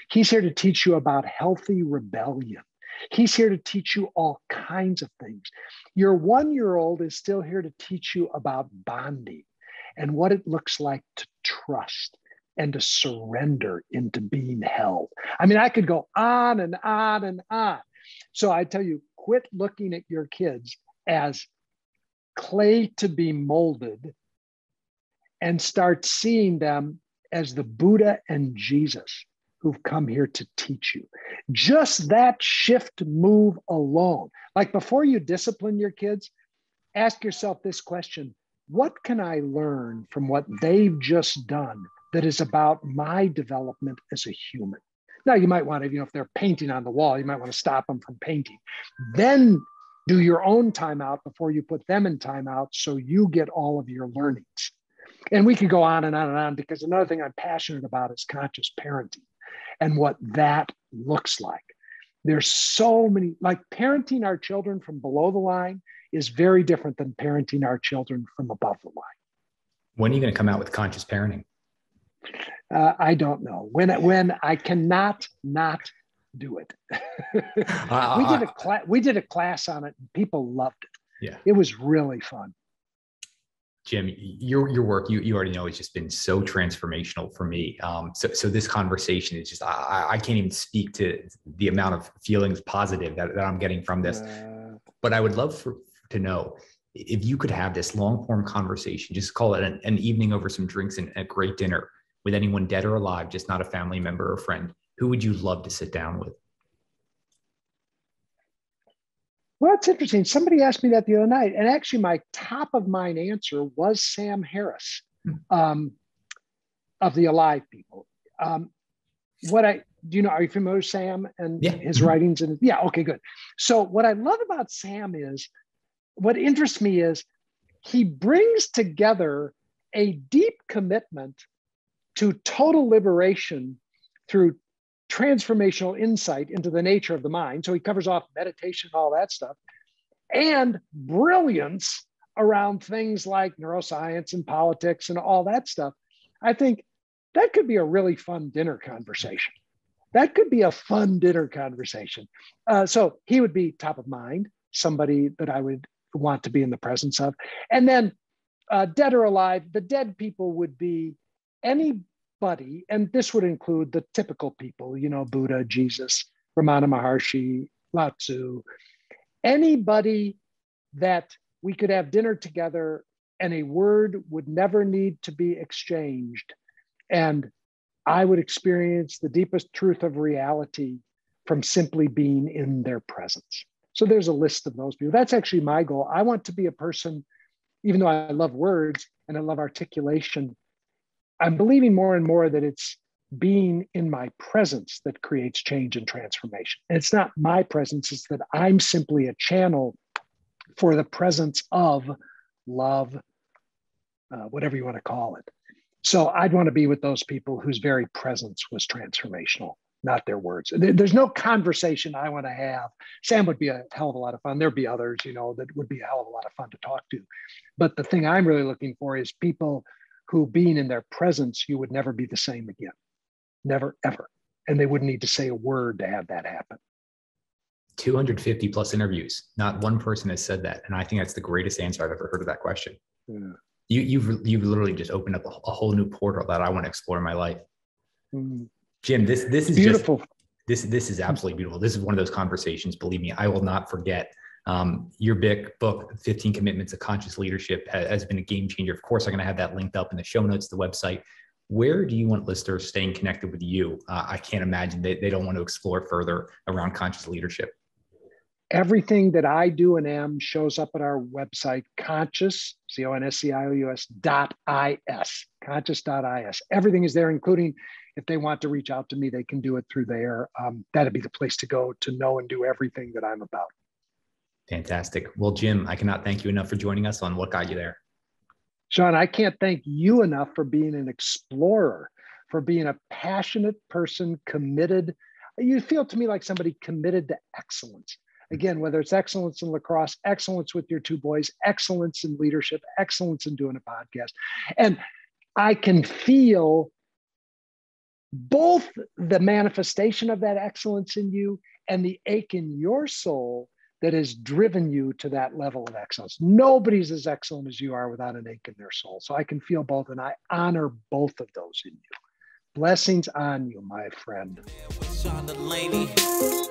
He's here to teach you about healthy rebellion. He's here to teach you all kinds of things. Your 1-year-old is still here to teach you about bonding and what it looks like to trust and to surrender into being held. I mean, I could go on and on and on. So I tell you, quit looking at your kids as clay to be molded and start seeing them as the Buddha and Jesus who've come here to teach you. Just that shift move alone. Like before you discipline your kids, ask yourself this question: what can I learn from what they've just done that is about my development as a human? Now, you might want to, if they're painting on the wall, you might want to stop them from painting. Then do your own timeout before you put them in timeout so you get all of your learnings. And we could go on and on and on, because another thing I'm passionate about is conscious parenting and what that looks like. There's so many, like parenting our children from below the line is very different than parenting our children from above the line. When are you going to come out with conscious parenting? I don't know. When I cannot not do it. We did a class on it and people loved it. Yeah. It was really fun. Jim, your work, you already know, has just been so transformational for me. So this conversation is just, I can't even speak to the amount of feelings positive that I'm getting from this. But I would love to know if you could have this long form conversation, just call it an evening over some drinks and a great dinner with anyone dead or alive, just not a family member or friend. Who would you love to sit down with? Well, it's interesting. Somebody asked me that the other night, and actually my top of mind answer was Sam Harris of the Alive people. Are you familiar with Sam and his writings? And yeah, okay, good. So what I love about Sam is, what interests me is he brings together a deep commitment to total liberation through transformational insight into the nature of the mind. So he covers off meditation, all that stuff, and brilliance around things like neuroscience and politics and all that stuff. I think that could be a really fun dinner conversation. So he would be top of mind, somebody that I would want to be in the presence of. And then dead or alive, the dead people would be anybody, and this would include the typical people, Buddha, Jesus, Ramana Maharshi, Lao Tzu, anybody that we could have dinner together and a word would never need to be exchanged. And I would experience the deepest truth of reality from simply being in their presence. So there's a list of those people. That's actually my goal. I want to be a person, even though I love words and I love articulation, I'm believing more and more that it's being in my presence that creates change and transformation. And it's not my presence, it's that I'm simply a channel for the presence of love, whatever you want to call it. So I'd want to be with those people whose very presence was transformational, not their words. There's no conversation I want to have. Sam would be a hell of a lot of fun. There'd be others, that would be a hell of a lot of fun to talk to. But the thing I'm really looking for is people who, being in their presence, you would never be the same again. Never, ever. And they wouldn't need to say a word to have that happen. 250 plus interviews. Not one person has said that. And I think that's the greatest answer I've ever heard of that question. Yeah. You've literally just opened up a whole new portal that I want to explore in my life. Jim, this is beautiful. This is absolutely beautiful. This is one of those conversations, believe me, I will not forget. Your big book, 15 Commitments of Conscious Leadership, has been a game changer. Of course, I'm going to have that linked up in the show notes, the website. Where do you want listeners staying connected with you? I can't imagine they don't want to explore further around conscious leadership. Everything that I do and am shows up at our website, conscious, conscious.is, conscious.is. Everything is there, including if they want to reach out to me, they can do it through there. That'd be the place to go to know and do everything that I'm about. Fantastic. Well, Jim, I cannot thank you enough for joining us on What Got You There. Sean, I can't thank you enough for being an explorer, for being a passionate person, committed. You feel to me like somebody committed to excellence. Again, whether it's excellence in lacrosse, excellence with your two boys, excellence in leadership, excellence in doing a podcast. And I can feel both the manifestation of that excellence in you and the ache in your soul that has driven you to that level of excellence. Nobody's as excellent as you are without an ache in their soul. So I can feel both, and I honor both of those in you. Blessings on you, my friend. DeLaney.